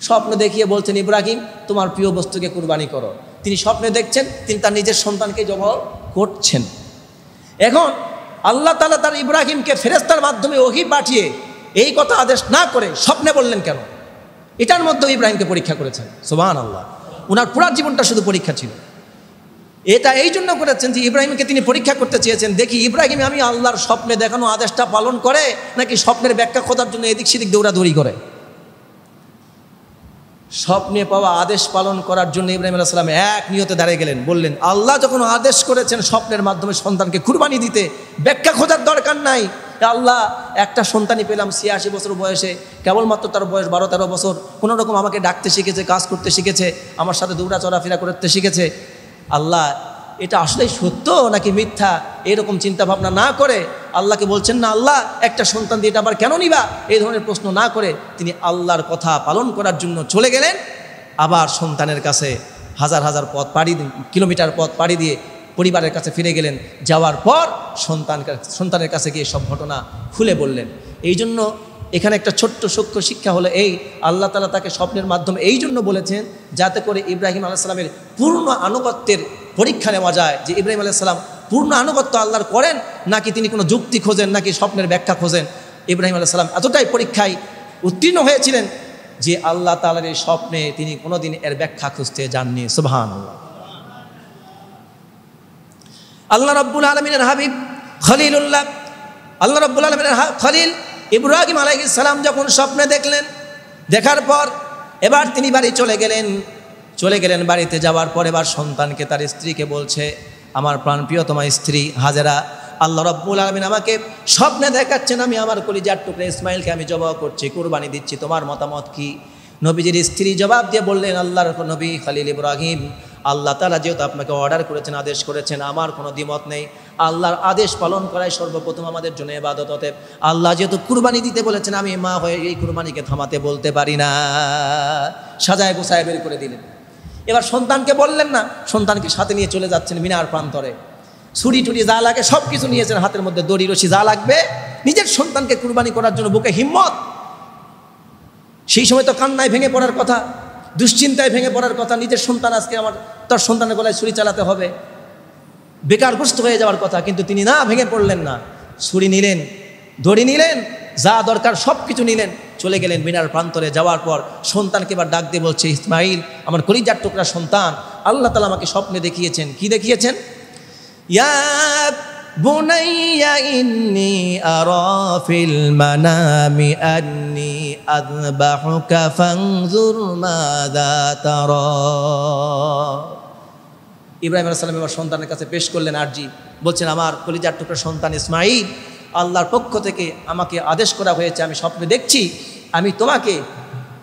Speaker 1: স্বপ্ন দেখিয়ে বলছেন, ইব্রাহিম, তোমার প্রিয় বস্তুকে কুরবানি করো। তিনি স্বপ্নে দেখছেন তিনি তার নিজের সন্তানকে জবাহ করছেন। এখন আল্লাহ তাআলা তার ইব্রাহিমকে ফেরেশতার মাধ্যমে ওহী পাঠিয়ে এই কথা আদেশ না করে স্বপ্নে বললেন কেন? এটার মধ্যে ইব্রাহিমকে পরীক্ষা করেছেন। সুবহানাল্লাহ। ওনার পুরো জীবনটা শুধু পরীক্ষা ছিল। এটা এই জন্য করেছেন যে ইব্রাহিমকে তিনি পরীক্ষা করতে চেয়েছেন, দেখি ইব্রাহিম আমি আল্লাহর স্বপ্নে দেখানো আদেশটা পালন করে নাকি স্বপ্নের ব্যাখ্যা খোঁজার জন্য এদিক সেদিক দৌড়াদৌড়ি করে। স্বপ্নে পাওয়া আদেশ পালন করার জন্য ইব্রাহিম আলাইহিস সালাম এক নিয়তে দাঁড়িয়ে গেলেন। বললেন, আল্লাহ যখন আদেশ করেছেন স্বপ্নের মাধ্যমে সন্তানকে কুরবানি দিতে, ব্যাখ্যা খোঁজার দরকার নাই। আল্লাহ, একটা সন্তানই পেলাম ৮৬ বছর বয়সে, কেবলমাত্র তার বয়স 12-13 বছর, কোনো রকম আমাকে ডাকতে শিখেছে, কাজ করতে শিখেছে, আমার সাথে দৌড়া চলাফেরা করতে শিখেছে। আল্লাহ, এটা আসলেই সত্য নাকি মিথ্যা, এরকম চিন্তা ভাবনা না করে আল্লাহকে বলছেন না, আল্লাহ একটা সন্তান দিয়ে এটা আবার কেন নিবা, এই ধরনের প্রশ্ন না করে তিনি আল্লাহর কথা পালন করার জন্য চলে গেলেন। আবার সন্তানের কাছে হাজার কিলোমিটার পথ পাড়ি দিয়ে পরিবারের কাছে ফিরে গেলেন। যাওয়ার পর সন্তানের কাছে গিয়ে সব ঘটনা খুলে বললেন। এই জন্য এখানে একটা ছোট্ট সূক্ষ্ম শিক্ষা হলো এই, আল্লাহ তাআলা তাকে স্বপ্নের মাধ্যমে এই জন্য বলেছেন যাতে করে ইব্রাহিম আলাইহিস সালামের পূর্ণ আনুগত্যের পরীক্ষা নেওয়া যায়, যে ইব্রাহিম আলাইহিস সালাম পূর্ণ আনুগত্য আল্লাহর করেন নাকি তিনি কোনো যুক্তি খোঁজেন নাকি স্বপ্নের ব্যাখ্যা খোঁজেন। ইব্রাহিম আলাইহিস সালাম এতটাই পরীক্ষায় উত্তীর্ণ হয়েছিলেন যে আল্লাহ তাআলার এই স্বপ্নে তিনি কোনোদিন এর ব্যাখ্যা খুঁজতে যাননি। সুবহানাল্লাহ। আল্লাহ রাব্বুল আলামিনের হাবিব খলিলুল্লাহ, আল্লাহ রাব্বুল আলামিনের খলিল ইব্রাহিম আলাইহিস সালাম যখন স্বপ্নে দেখলেন, দেখার পর এবার তিনি বাড়ি চলে গেলেন। বাড়িতে যাওয়ার পর এবার সন্তানকে, তার স্ত্রীকে বলছে, আমার প্রাণপ্রিয়তমা স্ত্রী হাজেরা, আল্লাহ রাব্বুল আলামিন আমাকে স্বপ্নে দেখাচ্ছেন আমি আমার কলিজার টুকরা ইসমাইলকে আমি জবাহ করছি, কুরবানি দিচ্ছি, তোমার মতামত কি? নবীজির স্ত্রী জবাব দিয়ে বললেন, আল্লাহর নবী খলিল ইব্রাহিম, আল্লাহ তাআলা যেহেতু আপনাকে অর্ডার করেছেন, আদেশ করেছেন, আমার কোনো দ্বিমত নেই। আল্লাহর আদেশ পালন করাই সর্বপ্রথম আমাদের জন্য ইবাদত। অতএব আল্লাহ যেহেতু কুরবানি দিতে বলেছেন, আমি মা হয়ে এই কুরবানিকে থামাতে বলতে পারি না। সাজায় গোছায় বের করে দিলেন। এবার সন্তানকে বললেন না, সন্তানকে সাথে নিয়ে চলে যাচ্ছেন মিনার প্রান্তরে। ছুরি টুরি যা লাগে সব কিছু নিয়েছেন, হাতের মধ্যে দড়ি রশি যা লাগবে, নিজের সন্তানকে কুরবানি করার জন্য বুকে হিম্মত। সেই সময় তো কান্নায় ভেঙে পড়ার কথা, দুশ্চিন্তায় ভেঙে পড়ার কথা, নিজের সন্তান আজকে আমার, তার সন্তানের গলায় ছুরি চালাতে হবে, বেকারগ্রস্ত হয়ে যাওয়ার কথা। কিন্তু তিনি না, ভেঙে পড়লেন না, ছুরি নিলেন, দড়ি নিলেন, যা দরকার সব কিছু নিলেন, চলে গেলেন মিনার প্রান্তরে। যাওয়ার পর সন্তানকে এবার ডাক দিয়ে বলছে, ইসমাইল, আমার কলিজার টুকরা সন্তান, আল্লাহ তাআলা আমাকে স্বপ্নে দেখিয়েছেন। কি দেখিয়েছেন? ইয়া বুনাইয়া ইন্নী আরা ফিল মানামি আন্নী আযবাহুকা ফানজুর মাযা তারা। ইব্রাহিম আলাইহিস সালাম এবার সন্তানের কাছে পেশ করলেন আরজি, বলছেন, আমার কলিজার টুকরা সন্তান ইসমাইল, আল্লাহর পক্ষ থেকে আমাকে আদেশ করা হয়েছে, আমি স্বপ্নে দেখছি আমি তোমাকে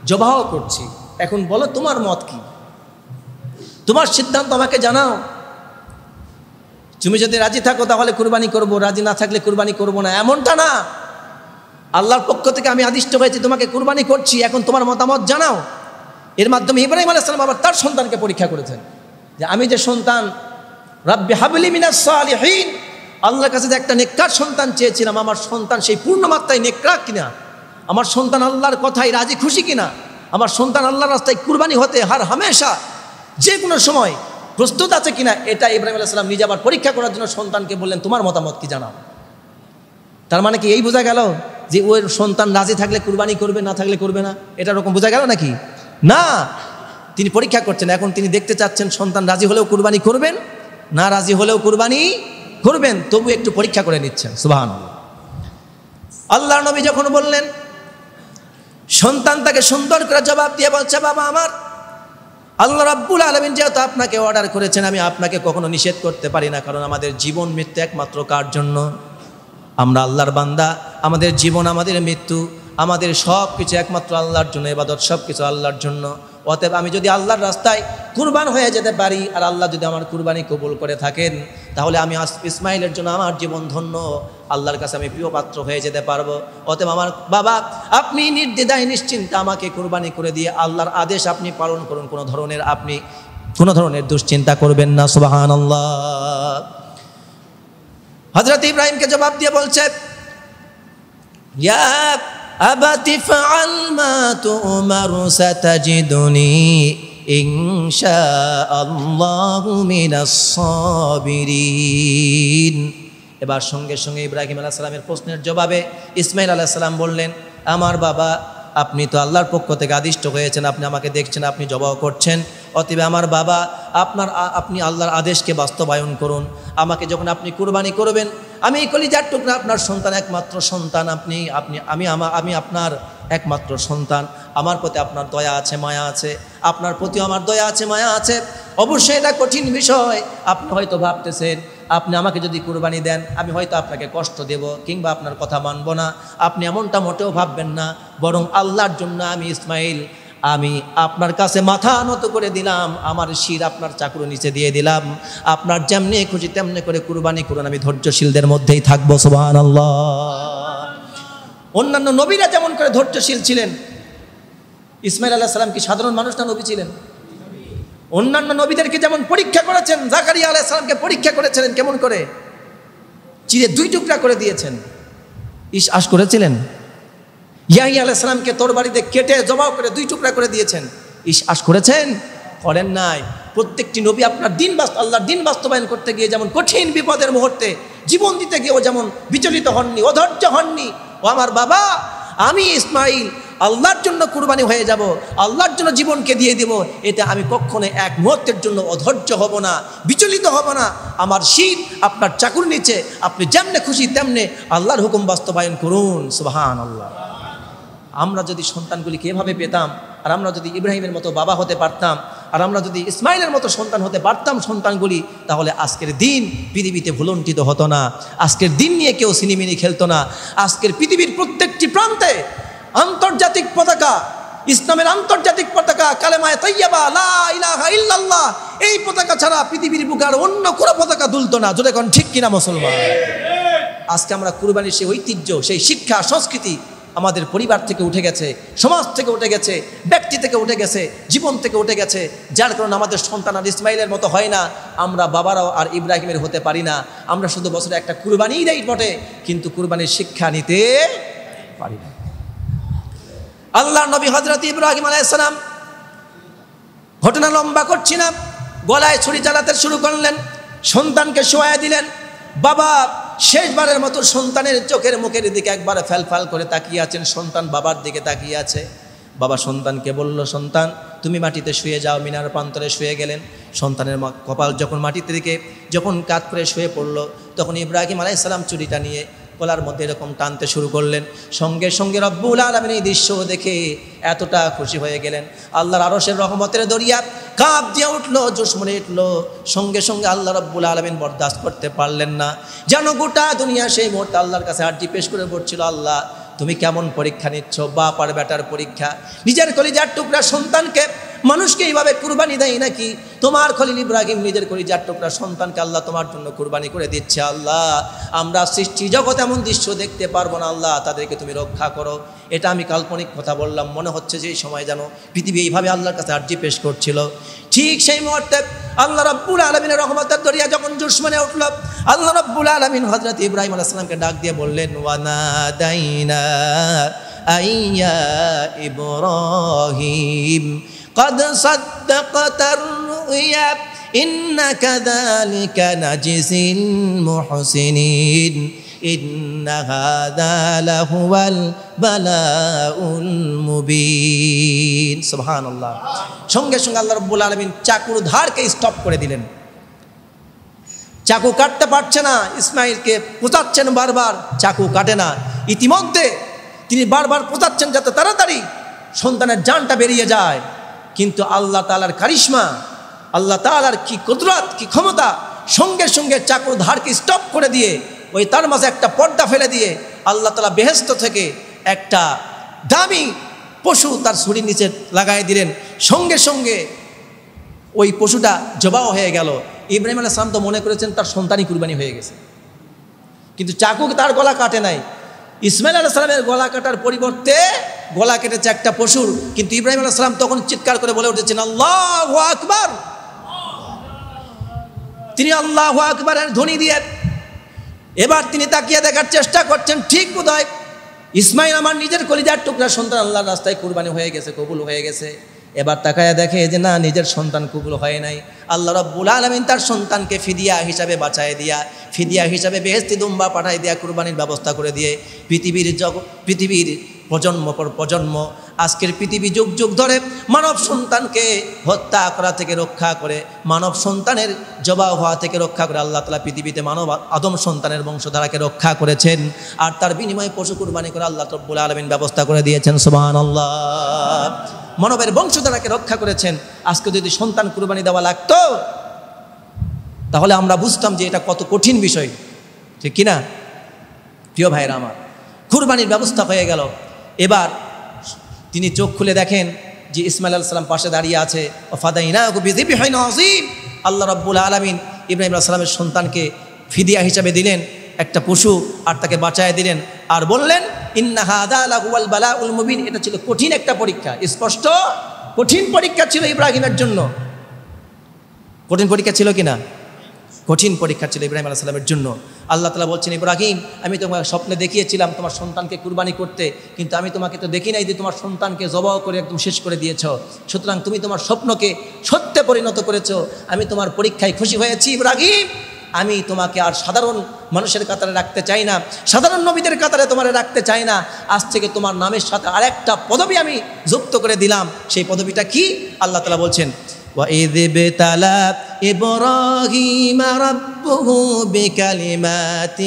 Speaker 1: জবাহ করছি। এখন বলো তোমার মত কি, তোমার সিদ্ধান্ত আমাকে জানাও। তুমি যদি রাজি থাকো তাহলে কুরবানি করব, রাজি না থাকলে কুরবানি করব না, এমনটা না। আল্লাহর পক্ষ থেকে আমি আদিষ্ট হয়েছি, তোমাকে কুরবানি করছি, এখন তোমার মতামত জানাও। এর মাধ্যমে ইব্রাহিম আলাইহিস সালাম আবার তার সন্তানকে পরীক্ষা করেছেন যে আমি যে সন্তান, রাব্বি হাবলি মিনাস সালিহিন, আল্লাহর কাছে যে একটা নেককার সন্তান চেয়েছিলাম, আমার সন্তান সেই পূর্ণ মাত্রায় নেককার কিনা, আমার সন্তান আল্লাহর কথায় রাজি খুশি কিনা, আমার সন্তান আল্লাহর রাস্তায় কুরবানি হতে হামেশা যে কোনো সময় প্রস্তুত আছে কিনা, এটা ইব্রাহিম আলাইহিস সালাম নিজে আবার পরীক্ষা করার জন্য সন্তানকে বললেন, তোমার মতামত কি জানাও। তার মানে কি এই বোঝা গেল যে ওর সন্তান রাজি থাকলে কুরবানি করবে, না থাকলে করবে না, এটা এরকম বোঝা গেল নাকি? না, তিনি পরীক্ষা করছেন। এখন তিনি দেখতে চাচ্ছেন সন্তান রাজি হলেও কুরবানি করবেন, না রাজি হলেও কুরবানি করবেন, তবু একটু পরীক্ষা করে নিচ্ছেন। সুবহানাল্লাহ। আল্লাহর নবী যখন বললেন, সন্তান তাকে সুন্দর করে জবাব দিয়ে বলছে, বাবা আমার, আল্লাহ রাব্বুল আলামিন যেহেতু আপনাকে অর্ডার করেছেন, আমি আপনাকে কখনো নিষেধ করতে পারি না, কারণ আমাদের জীবন মৃত্যু একমাত্র কার জন্য? আমরা আল্লাহর বান্দা, আমাদের জীবন, আমাদের মৃত্যু, আমাদের সব কিছু একমাত্র আল্লাহর জন্য, ইবাদত সব কিছু আল্লাহর জন্য। অতএব আমি যদি আল্লাহর রাস্তায় কুরবান হয়ে যেতে পারি, আর আল্লাহ যদি আমার কুরবানি কবুল করে থাকেন, তাহলে আমি ইসমাইলের জন্য আমার জীবন ধন্য, আল্লাহর কাছে আমি প্রিয় পাত্র হয়ে যেতে পারবো। অতএব আমার বাবা, আপনি নির্দ্বিধায় নিশ্চিন্তে আমাকে কুরবানি করে দিয়ে আল্লাহর আদেশ আপনি পালন করুন, কোনো ধরনের দুশ্চিন্তা করবেন না। সুবহানাল্লাহ। হযরত ইব্রাহিমকে জবাব দিয়ে বলছে, ইয়া আবাতি ফাআল মা তু'মারু সাতাজিদুনি ইনশাআল্লাহু মিনাস সাবিরিন। এবার সঙ্গে সঙ্গে ইব্রাহিম আলাইহিস সালামের প্রশ্নের জবাবে ইসমাইল আলাইহিস সালাম বললেন, আমার বাবা, আপনি তো আল্লাহর পক্ষ থেকে আদিষ্ট হয়েছেন, আপনি আমাকে দেখছেন, আপনি জবাব করছেন। অতএব আমার বাবা, আপনি আল্লাহর আদেশকে বাস্তবায়ন করুন। আমাকে যখন আপনি কুরবানি করবেন, আমি কলিজার টুকরা আপনার সন্তান, একমাত্র সন্তান, আমি আপনার একমাত্র সন্তান। আমার প্রতি আপনার দয়া আছে, মায়া আছে, আপনার প্রতিও আমার দয়া আছে, মায়া আছে। অবশ্যই এটা কঠিন বিষয়। আপনি হয়তো ভাবতেছেন, আপনি আমাকে যদি কুরবানি দেন, আমি হয়তো আপনাকে কষ্ট দেব কিংবা আপনার কথা মানব না। আপনি এমনটা মোটেও ভাববেন না, বরং আল্লাহর জন্য আমি ইসমাইল, আমি আপনার কাছে মাথা নত করে দিলাম, আমার শির আপনার চাকুর নিচে দিয়ে দিলাম। আপনার যেমনি খুশি তেমনি করে কুরবানি করুন, আমি ধৈর্যশীলদের মধ্যেই থাকবো। সুবহানাল্লাহ। অন্যান্য নবীরা যেমন করে ধৈর্যশীল ছিলেন, ইসমাইল আলাইহিস সালাম কি সাধারণ মানুষ না নবী ছিলেন? অন্যান্য নবীদেরকে যেমন পরীক্ষা করেছেন, জাকারিয়া আলাইহিস সালামকে পরীক্ষা করেছিলেন কেমন করে? চিরে 2 টুকরা করে দিয়েছেন। আশ করেছিলেন? ইয়াহিয়া আলাইহিস সালামকে তরবারিতে কেটে জবাই করে 2 টুকরা করে দিয়েছেন। আশ করেছেন? করেন নাই। প্রত্যেকটি নবী আপনার আল্লাহর দিন বাস্তবায়ন করতে গিয়ে যেমন কঠিন বিপদের মুহূর্তে জীবন দিতে গিয়েও যেমন বিচলিত হননি, অধৈর্য হননি। ও আমার বাবা, আমি ইসমাইল আল্লাহর জন্য কুরবানি হয়ে যাব, আল্লাহর জন্য জীবনকে দিয়ে দেব, এটা আমি কখনো এক মুহূর্তের জন্য অধৈর্য হব না, বিচলিত হব না। আমার শির আপনার চাকুর নিচে, আপনি যেমনে খুশি তেমনে আল্লাহর হুকুম বাস্তবায়ন করুন। সুবহানাল্লাহ। আমরা যদি সন্তানগুলিকে এভাবে পেতাম, আর আমরা যদি ইব্রাহিমের মতো বাবা হতে পারতাম, আর আমরা যদি ইসমাইলের মতো সন্তান হতে পারতাম সন্তানগুলি, তাহলে আজকের দিন পৃথিবীতে ভুলণ্ঠিত হতো না, আজকের দিন নিয়ে কেউ সিনিমিনি খেলতো না। আজকের পৃথিবীর প্রত্যেকটি প্রান্তে আন্তর্জাতিক পতাকা, ইসলামের আন্তর্জাতিক পতাকা, কালেমায়ে তাইয়্যিবা, লা ইলাহা ইল্লাল্লাহ, এই পতাকা ছাড়া পৃথিবীর বুকে আর অন্য কোনো পতাকা দুলতো না। জোরে কোন ঠিক কিনা মুসলমান? আজকে আমরা কুরবানির সেই ঐতিহ্য, সেই শিক্ষা, সংস্কৃতি আমাদের পরিবার থেকে উঠে গেছে, সমাজ থেকে উঠে গেছে, ব্যক্তি থেকে উঠে গেছে, জীবন থেকে উঠে গেছে, যার কারণে আমাদের সন্তান আর ইসমাইলের মতো হয় না। আমরা বাবারাও আর ইব্রাহিমের হতে পারি না। আমরা শুধু বছরে একটা কুরবানিই দেই বটে, কিন্তু কুরবানির শিক্ষা নিতে পারি না। আল্লাহর নবী হযরত ইব্রাহিম আলাইহিস সালাম, ঘটনা লম্বা করছি না, গলায় ছুরি চালাতে শুরু করলেন, সন্তানকে শোয়ায় দিলেন। বাবা শেষবারের মতো সন্তানের চোখের মুখের দিকে একবার ফ্যালফাল করে তাকিয়ে আছেন, সন্তান বাবার দিকে তাকিয়ে আছে। বাবা সন্তানকে বলল, সন্তান তুমি মাটিতে শুয়ে যাও। মিনার প্রান্তরে শুয়ে গেলেন। সন্তানের কপাল যখন মাটিতে দিকে যখন কাত করে শুয়ে পড়ল, তখন ইব্রাহিম আলাইহিস সালাম চুরিটা নিয়ে গলার মধ্যে এরকম টানতে শুরু করলেন। সঙ্গে সঙ্গে রব্বুল আলামিন এই দৃশ্য দেখে এতটা খুশি হয়ে গেলেন, আল্লাহর আরশের রহমতের দরিয়া কাঁপ দিয়ে উঠলো, জোশ মনে উঠলো। সঙ্গে সঙ্গে আল্লাহ রব্বুল আলামিন বরদাস্ত করতে পারলেন না, যেন গোটা দুনিয়া সেই মুহূর্তে আল্লাহর কাছে আরজি পেশ করে পড়ছিল, আল্লাহ তুমি কেমন পরীক্ষা নিচ্ছ? বাপ আর বেটার পরীক্ষা। নিজের কলিজার টুকরা সন্তানকে মানুষকে এইভাবে কুরবানি দেয় নাকি? তোমার খলিল ইব্রাহিম নিজের কলিজার টুকরা সন্তানকে আল্লাহ তোমার জন্য কুরবানি করে দিচ্ছে। আল্লাহ আমরা সৃষ্টি জগৎ এমন দৃশ্য দেখতে পারবো না, আল্লাহ তাদেরকে তুমি রক্ষা করো। এটা আমি কাল্পনিক কথা বললাম, মনে হচ্ছে যে এই সময় যেন পৃথিবী এইভাবে আল্লাহর কাছে আরজি পেশ করছিল। ঠিক সেই মুহূর্তে আল্লাহ রাব্বুল আলামিনের রহমতের দরিয়া যখন জোশ মানে উঠল, আল্লাহ রাব্বুল আলামিন হযরত ইব্রাহিম আলাইহিস সালামকে ডাক দিয়ে বললেন, ওয়ানাদাইনা আইয়া ইব্রাহিম قد صدقت الرؤيا إن كذلك نجزي المحسنين ইন্না হাযা লাহুয়াল বালাউল মুবিন। সুবহানাল্লাহ। সঙ্গে সঙ্গে আল্লাহ রাব্বুল আলামিন চাকুর ধারকে স্টপ করে দিলেন। চাকু কাটতে পারছে না, ইসমাইলকে পোঁচাচ্ছেন বারবার, চাকু কাটে না। ইতিমধ্যে তিনি বারবার পোঁচাচ্ছেন যাতে তাড়াতাড়ি সন্তানের জানটা বেরিয়ে যায়, কিন্তু আল্লাহ তাআলার কারিশমা, আল্লাহ তাআলার কি কুদরত, কি ক্ষমতা, সঙ্গে সঙ্গে চাকুর ধারকে স্টপ করে দিয়ে ওই তার মাঝে একটা পর্দা ফেলে দিয়ে আল্লাহ তাআলা বেহেশত থেকে একটা দামি পশু তার ছুরির নিচে লাগাই দিলেন। সঙ্গে সঙ্গে ওই পশুটা জবাহ হয়ে গেল। ইব্রাহিম আলাইহিস সালাম তো মনে করেছেন তার সন্তানই কুরবানি হয়ে গেছে, কিন্তু চাকু তার গলা কাটে নাই। ইসমাইল আলাইহিস সালামের গলা কাটার পরিবর্তে গলা কেটেছে একটা পশুর। কিন্তু ইব্রাহিম আলাইহিস সালাম তখন চিৎকার করে বলে উঠেছেন আল্লাহু আকবার। তিনি আল্লাহু আকবারের ধ্বনি দিয়ে এবার তিনি তাকিয়ে দেখার চেষ্টা করছেন, ঠিক বোধহয় ইসমাইল আমার নিজের কলিজার টুকরা সন্তান আল্লাহর রাস্তায় কুরবানি হয়ে গেছে, কবুল হয়ে গেছে। এবার তাকায়া দেখে যে না, নিজের সন্তান কবুল হয় নাই। আল্লাহ রাব্বুল আলামিন তার সন্তানকে ফিদিয়া হিসাবে বাঁচায় দিয়া, ফিদিয়া হিসাবে বেহেশতি দুম্বা পাঠায় দিয়া কুরবানির ব্যবস্থা করে দিয়ে পৃথিবীর প্রজন্ম পর প্রজন্ম, আজকের পৃথিবী যুগ যুগ ধরে মানব সন্তানকে হত্যা করা থেকে রক্ষা করে, মানব সন্তানের জবাহ হওয়া থেকে রক্ষা করে আল্লাহ তাআলা পৃথিবীতে মানব আদম সন্তানের বংশধারাকে রক্ষা করেছেন। আর তার বিনিময়ে পশু কুরবানি করে আল্লাহ রাব্বুল আলামিন ব্যবস্থা করে দিয়েছেন। সুবহানাল্লাহ। মানবের বংশধারাকে রক্ষা করেছেন। আজকে যদি সন্তান কুরবানি দেওয়া লাগতো তাহলে আমরা বুঝতাম যে এটা কত কঠিন বিষয়, ঠিক কিনা? প্রিয় ভাইরা আমার, কুরবানির ব্যবস্থা হয়ে গেল। এবার তিনি চোখ খুলে দেখেন যে ইসমাইল আলাইহিস সালাম পাশে দাঁড়িয়ে আছে। ফাদাইনাহু বিযিবহিন আযীম। আল্লাহ রাব্বুল আলামিন ইব্রাহিম আলাইহিস সালামের সন্তানকে ফিদিয়া হিসাবে দিলেন একটা পশু, আর তাকে বাঁচায় দিলেন, আর বললেন ইন্না হাযা লাহুয়াল বালাউল মুবিন। এটা ছিল কঠিন একটা পরীক্ষা, স্পষ্ট কঠিন পরীক্ষা ছিল ইব্রাহিমের জন্য। কঠিন পরীক্ষা ছিল কিনা? কঠিন পরীক্ষা ছিল ইব্রাহিম আলাইহিস সালামের জন্য। আল্লাহ তাআলা বলছেন, ইব্রাহিম আমি তোমাকে স্বপ্নে দেখিয়েছিলাম তোমার সন্তানকে কুরবানি করতে, কিন্তু আমি তোমাকে তো দেখি নাই যে তোমার সন্তানকে জবাহ করে একদম শেষ করে দিয়েছ। সুতরাং তুমি তোমার স্বপ্নকে সত্যে পরিণত করেছ। আমি তোমার পরীক্ষায় খুশি হয়েছি ইব্রাহিম। আমি তোমাকে আর সাধারণ মানুষের কাতারে রাখতে চাই না, সাধারণ নবীদের কাতারে তোমারে রাখতে চাই না। আজ থেকে তোমার নামের সাথে আরেকটা পদবি আমি যুক্ত করে দিলাম। সেই পদবিটা কি? আল্লাহ তাআলা বলছেন, وَإِذِ ابْتَلَى إِبْرَاهِيمَ رَبُّهُ بِكَلِمَاتٍ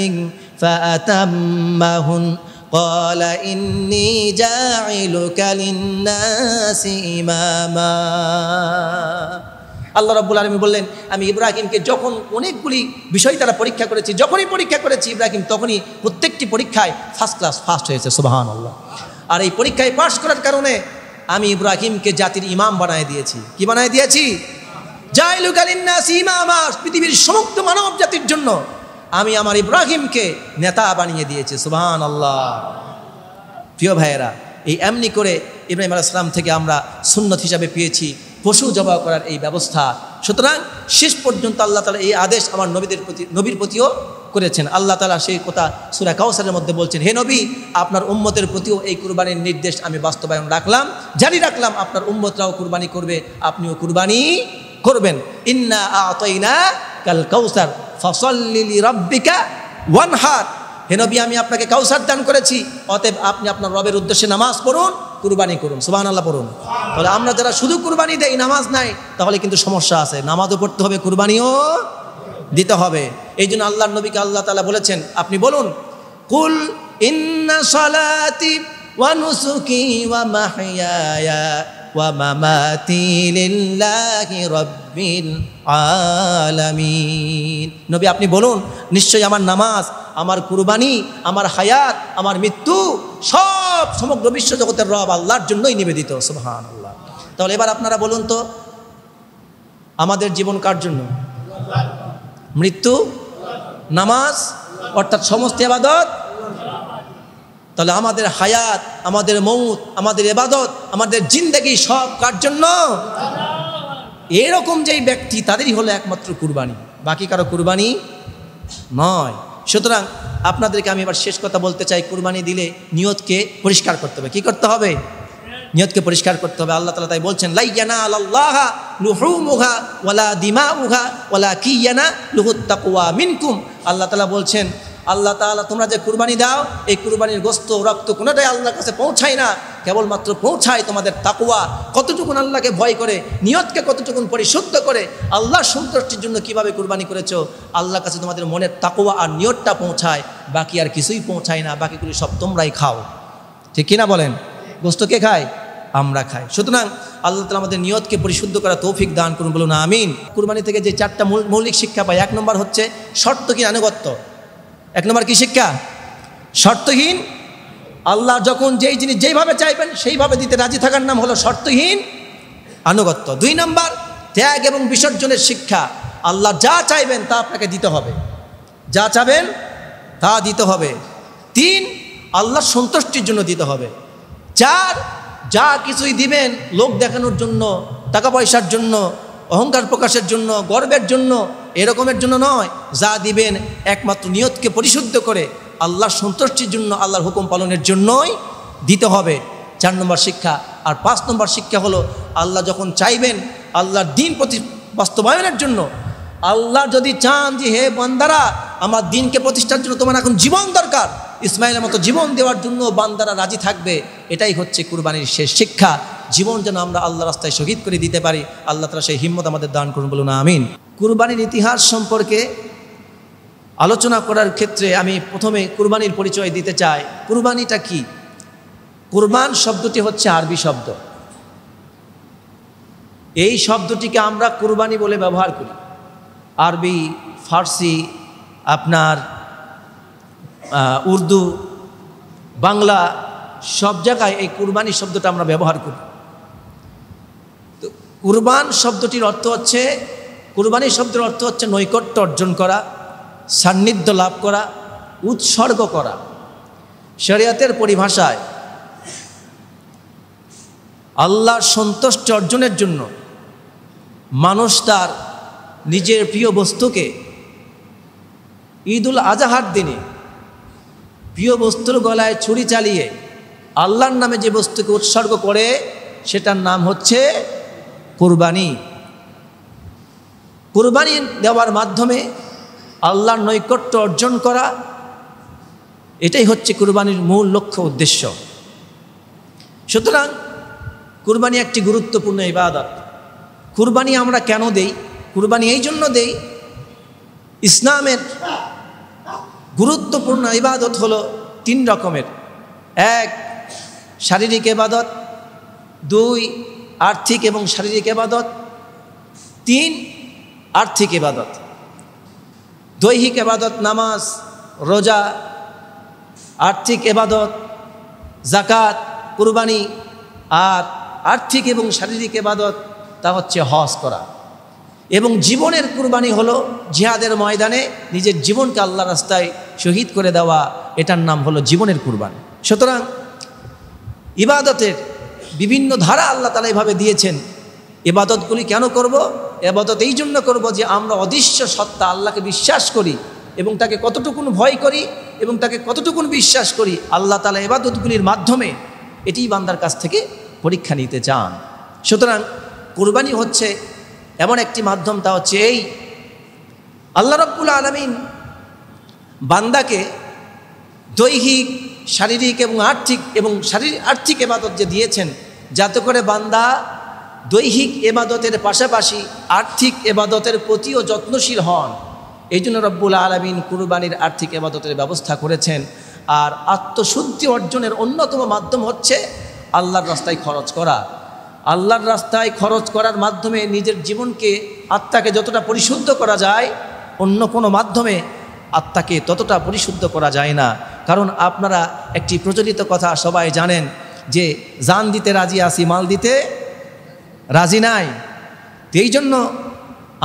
Speaker 1: فَأَتَمَّهُنَّ قَالَ إِنِّي جَاعِلُكَ لِلنَّاسِ إِمَامًا। আল্লাহ রাব্বুল আলামিন বললেন, আমি ইব্রাহিমকে যখন অনেকগুলি বিষয় দ্বারা পরীক্ষা করেছি, যখনই পরীক্ষা করেছি ইব্রাহিম তখনই প্রত্যেকটি পরীক্ষায় ফার্স্ট ক্লাস ফার্স্ট হয়েছে। সুবহানাল্লাহ। আর এই পরীক্ষায় পাশ করার কারণে আমি ইব্রাহিমকে জাতির ইমাম বানায় দিয়েছি। কি বানায় দিয়েছি? জাইলুকা লিন্নাসি ইমামা। পৃথিবীর সমস্ত মানব জাতির জন্য আমি আমার ইব্রাহিমকে নেতা বানিয়ে দিয়েছি। সুবহানাল্লাহ। প্রিয় ভাইয়েরা, এই এমনি করে ইব্রাহিম আলাইহিস সালাম থেকে আমরা সুন্নত হিসাবে পেয়েছি পশু জবাহ করার এই ব্যবস্থা। সুতরাং শেষ পর্যন্ত আল্লাহ তাআলা এই আদেশ আমার নবীর প্রতিও করেছেন। আল্লাহ তাআলা সেই কথা সূরা কাউসারের মধ্যে বলছেন, হে নবী আপনার উম্মতের প্রতিও এই কুরবানির নির্দেশ আমি বাস্তবায়ন রাখলাম, জারি রাখলাম। আপনার উম্মতরাও কুরবানি করবে, আপনিও কুরবানি করবেন। ইন্না আ'তাইনা কাল কাউসার ফাসাল্লি লিরাব্বিকা ওয়ানহার। হে নবী আমি আপনাকে কাউসার দান করেছি, অতএব আপনি আপনার রবের উদ্দেশ্যে নামাজ পড়ুন, কুরবানি করুন। সুবহানাল্লাহ পড়ুন। তাহলে আমরা যারা শুধু কুরবানি দেই, নামাজ নাই, তাহলে কিন্তু সমস্যা আছে। নামাজও পড়তে হবে, কুরবানিও দিতে হবে। এই জন্য আল্লাহর নবীকে আল্লাহ তাআলা বলেছেন, আপনি বলুন কুল ইন্না সালাতি ওয়া নুসুকি ওয়া মাহইয়ায়া ওয়া মামাতি লিল্লাহি রাব্বিল আলামিন। নবী আপনি বলুন, নিশ্চয়ই আমার নামাজ, আমার কুরবানি, আমার হায়াত, আমার মৃত্যু সব সমগ্র বিশ্ব জগতের রব আল্লাহর জন্যই নিবেদিত। সুবহানাল্লাহ। তাহলে এবার আপনারা বলুন তো, আমাদের জীবন কার জন্য? মৃত্যু, নামাজ, অর্থাৎ সমস্ত ইবাদত। তাহলে আমাদের হায়াত, আমাদের মৌত, আমাদের ইবাদত, আমাদের জিন্দেগি সব কার জন্য? এরকম যেই ব্যক্তি তাদেরই হলো একমাত্র কুরবানি, বাকি কারো কুরবানি নয়। সুতরাং আপনাদেরকে আমি এবার শেষ কথা বলতে চাই, কুরবানি দিলে নিয়তকে পরিষ্কার করতে হবে। কি করতে হবে? নিয়তকে পরিষ্কার করতে হবে। আল্লাহ তাআলা তাই বলছেন, লা ইয়ানালাল্লাহা লুহুমুহা ওয়ালা দিমাউহা ওয়ালাকিন ইয়ানালুহুত তাকওয়া মিনকুম। আল্লাহ তাআলা বলছেন, আল্লাহ তাআলা তোমরা যে কুরবানি দাও এই কুরবানির গোশত রক্ত কোনোটাই আল্লাহর কাছে পৌঁছায় না, কেবলমাত্র পৌঁছায় তোমাদের তাকওয়া, কতটুকুন আল্লাহকে ভয় করে, নিয়তকে কতটুকুন পরিশুদ্ধ করে, আল্লাহর সন্তুষ্টির জন্য কিভাবে কুরবানি করেছো, আল্লাহর কাছে তোমাদের মনের তাকওয়া আর নিয়তটা পৌঁছায়, বাকি আর কিছুই পৌঁছায় না, বাকিগুলি সব তোমরাই খাও। ঠিক কিনা বলেন? গোশত কে খায়? আমরা খাই। সুতরাং আল্লাহ তাআলা আমাদের নিয়তকে পরিশুদ্ধ করা তৌফিক দান করুন, বলুন আমিন। কুরবানি থেকে যে 4টা মৌলিক শিক্ষা পাই, 1 নম্বর হচ্ছে শর্তহীন আনুগত্য। 1 নম্বর কি শিক্ষা? শর্তহীন। আল্লাহ যখন যেই জিনিস যেইভাবে চাইবেন সেইভাবে দিতে রাজি থাকার নাম হলো শর্তহীন আনুগত্য। 2 নম্বর ত্যাগ এবং বিসর্জনের শিক্ষা। আল্লাহ যা চাইবেন তা আপনাকে দিতে হবে, যা চাবেন তা দিতে হবে। 3 আল্লাহর সন্তুষ্টির জন্য দিতে হবে। 4 যা কিছুই দিবেন লোক দেখানোর জন্য, টাকা পয়সার জন্য, অহংকার প্রকাশের জন্য, গর্বের জন্য, এরকমের জন্য নয়। যা দিবেন একমাত্র নিয়তকে পরিশুদ্ধ করে আল্লাহর সন্তুষ্টির জন্য, আল্লাহর হুকুম পালনের জন্যই দিতে হবে। 4 নম্বর শিক্ষা। আর 5 নম্বর শিক্ষা হলো আল্লাহ যখন চাইবেন আল্লাহর দ্বীন বাস্তবায়নের জন্য, আল্লাহ যদি চান যে হে বান্দারা আমার দ্বীনকে প্রতিষ্ঠার জন্য তোমার এখন জীবন দরকার, ইসমাইলের মতো জীবন দেওয়ার জন্য বান্দারা রাজি থাকবে। এটাই হচ্ছে কুরবানির শেষ শিক্ষা। জীবন যেন আমরা আল্লাহ রাস্তায় শহীদ করে দিতে পারি, আল্লাহ তাআলা সেই হিম্মত আমাদের দান করুন, বলুন আমিন। কুরবানির ইতিহাস সম্পর্কে আলোচনা করার ক্ষেত্রে আমি প্রথমে কুরবানির পরিচয় দিতে চাই। কুরবানিটা কি? কুরবান শব্দটি হচ্ছে আরবি শব্দ। এই শব্দটিকে আমরা কুরবানি বলে ব্যবহার করি। আরবি, ফার্সি, আপনার উর্দু, বাংলা সব জায়গায় এই কুরবানি শব্দটা আমরা ব্যবহার করি। তো কুরবান শব্দটির অর্থ হচ্ছে, কুরবানি শব্দের অর্থ হচ্ছে নৈকট্য অর্জন করা, সান্নিধ্য লাভ করা, উৎসর্গ করা। শরিয়তের পরিভাষায় আল্লাহর সন্তুষ্টি অর্জনের জন্য মানুষ তার নিজের প্রিয় বস্তুকে ঈদুল আজহার দিনে প্রিয় বস্তুর গলায় ছুরি চালিয়ে আল্লাহর নামে যে বস্তুকে উৎসর্গ করে সেটার নাম হচ্ছে কুরবানি। কুরবানি দেওয়ার মাধ্যমে আল্লাহর নৈকট্য অর্জন করা, এটাই হচ্ছে কুরবানির মূল লক্ষ্য উদ্দেশ্য। সুতরাং কুরবানি একটি গুরুত্বপূর্ণ ইবাদত। কুরবানি আমরা কেন দেই? কুরবানি এই জন্য দেই, ইসলামের গুরুত্বপূর্ণ ইবাদত হলো 3 রকমের। 1 শারীরিক ইবাদত, 2 আর্থিক এবং শারীরিক ইবাদত, 3 আর্থিক ইবাদত। দৈহিক ইবাদত নামাজ, রোজা, আর্থিক ইবাদত যাকাত, কুরবানি। আর আর্থিক এবং শারীরিক ইবাদত তা হচ্ছে হজ করা। এবং জীবনের কুরবানি হলো জিহাদের ময়দানে নিজের জীবনকে আল্লাহ রাস্তায় শহীদ করে দেওয়া, এটার নাম হলো জীবনের কুরবানি। সুতরাং ইবাদতের বিভিন্ন ধারা আল্লাহ তাআলা এভাবে দিয়েছেন। ইবাদতগুলি কেন করব? ইবাদত এই জন্য করব যে আমরা অদৃশ্য সত্তা আল্লাহকে বিশ্বাস করি এবং তাকে কতটুকুন ভয় করি এবং তাকে কতটুকুন বিশ্বাস করি, আল্লাহ তাআলা ইবাদতগুলির মাধ্যমে এটি বান্দার কাছ থেকে পরীক্ষা নিতে চান। সুতরাং কুরবানি হচ্ছে এমন একটি মাধ্যম, তা হচ্ছে এই আল্লাহ রাব্বুল আলামিন বান্দাকে দৈহিক, শারীরিক এবং আর্থিক ইবাদত যে দিয়েছেন, যাতে করে বান্দা দৈহিক ইবাদতের পাশাপাশি আর্থিক ইবাদতের প্রতিও যত্নশীল হন। এই জন্য রব্বুল আলামিন কুরবানির আর্থিক ইবাদতের ব্যবস্থা করেছেন। আর আত্মশুদ্ধি অর্জনের অন্যতম মাধ্যম হচ্ছে আল্লাহর রাস্তায় খরচ করা। আল্লাহর রাস্তায় খরচ করার মাধ্যমে নিজের জীবনকে, আত্মাকে যতটা পরিশুদ্ধ করা যায়, অন্য কোনো মাধ্যমে আত্মাকে ততটা পরিশুদ্ধ করা যায় না। কারণ আপনারা একটি প্রচলিত কথা সবাই জানেন যে জান দিতে রাজি আছি, মাল দিতে রাজি নাই। এই জন্য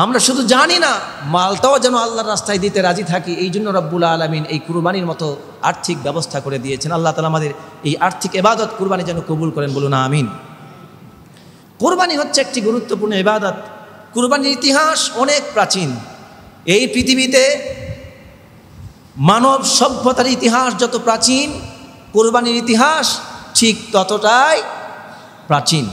Speaker 1: আমরা শুধু জানি না, মালটাও যেন আল্লাহর রাস্তায় দিতে রাজি থাকি। এই জন্য রব্বুল আলামিন এই কুরবানির মতো আর্থিক ব্যবস্থা করে দিয়েছেন। আল্লাহ তাআলা আমাদের এই আর্থিক ইবাদত কুরবানি যেন কবুল করেন, বলুন আমিন। কুরবানি হচ্ছে একটি গুরুত্বপূর্ণ ইবাদত। কুরবানির ইতিহাস অনেক প্রাচীন। এই পৃথিবীতে মানব সভ্যতার ইতিহাস যত প্রাচীন, কুরবানির ইতিহাস ঠিক ততটাই প্রাচীন।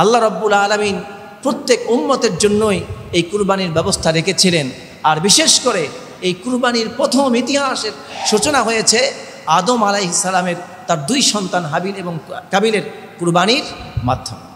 Speaker 1: আল্লাহ রাব্বুল আলামিন প্রত্যেক উম্মতের জন্যই এই কুরবানির ব্যবস্থা রেখেছিলেন। আর বিশেষ করে এই কুরবানির প্রথম ইতিহাসের সূচনা হয়েছে আদম আলাইহিস সালামের তার দুই সন্তান হাবিল এবং কাবিলের কুরবানির মাধ্যমে।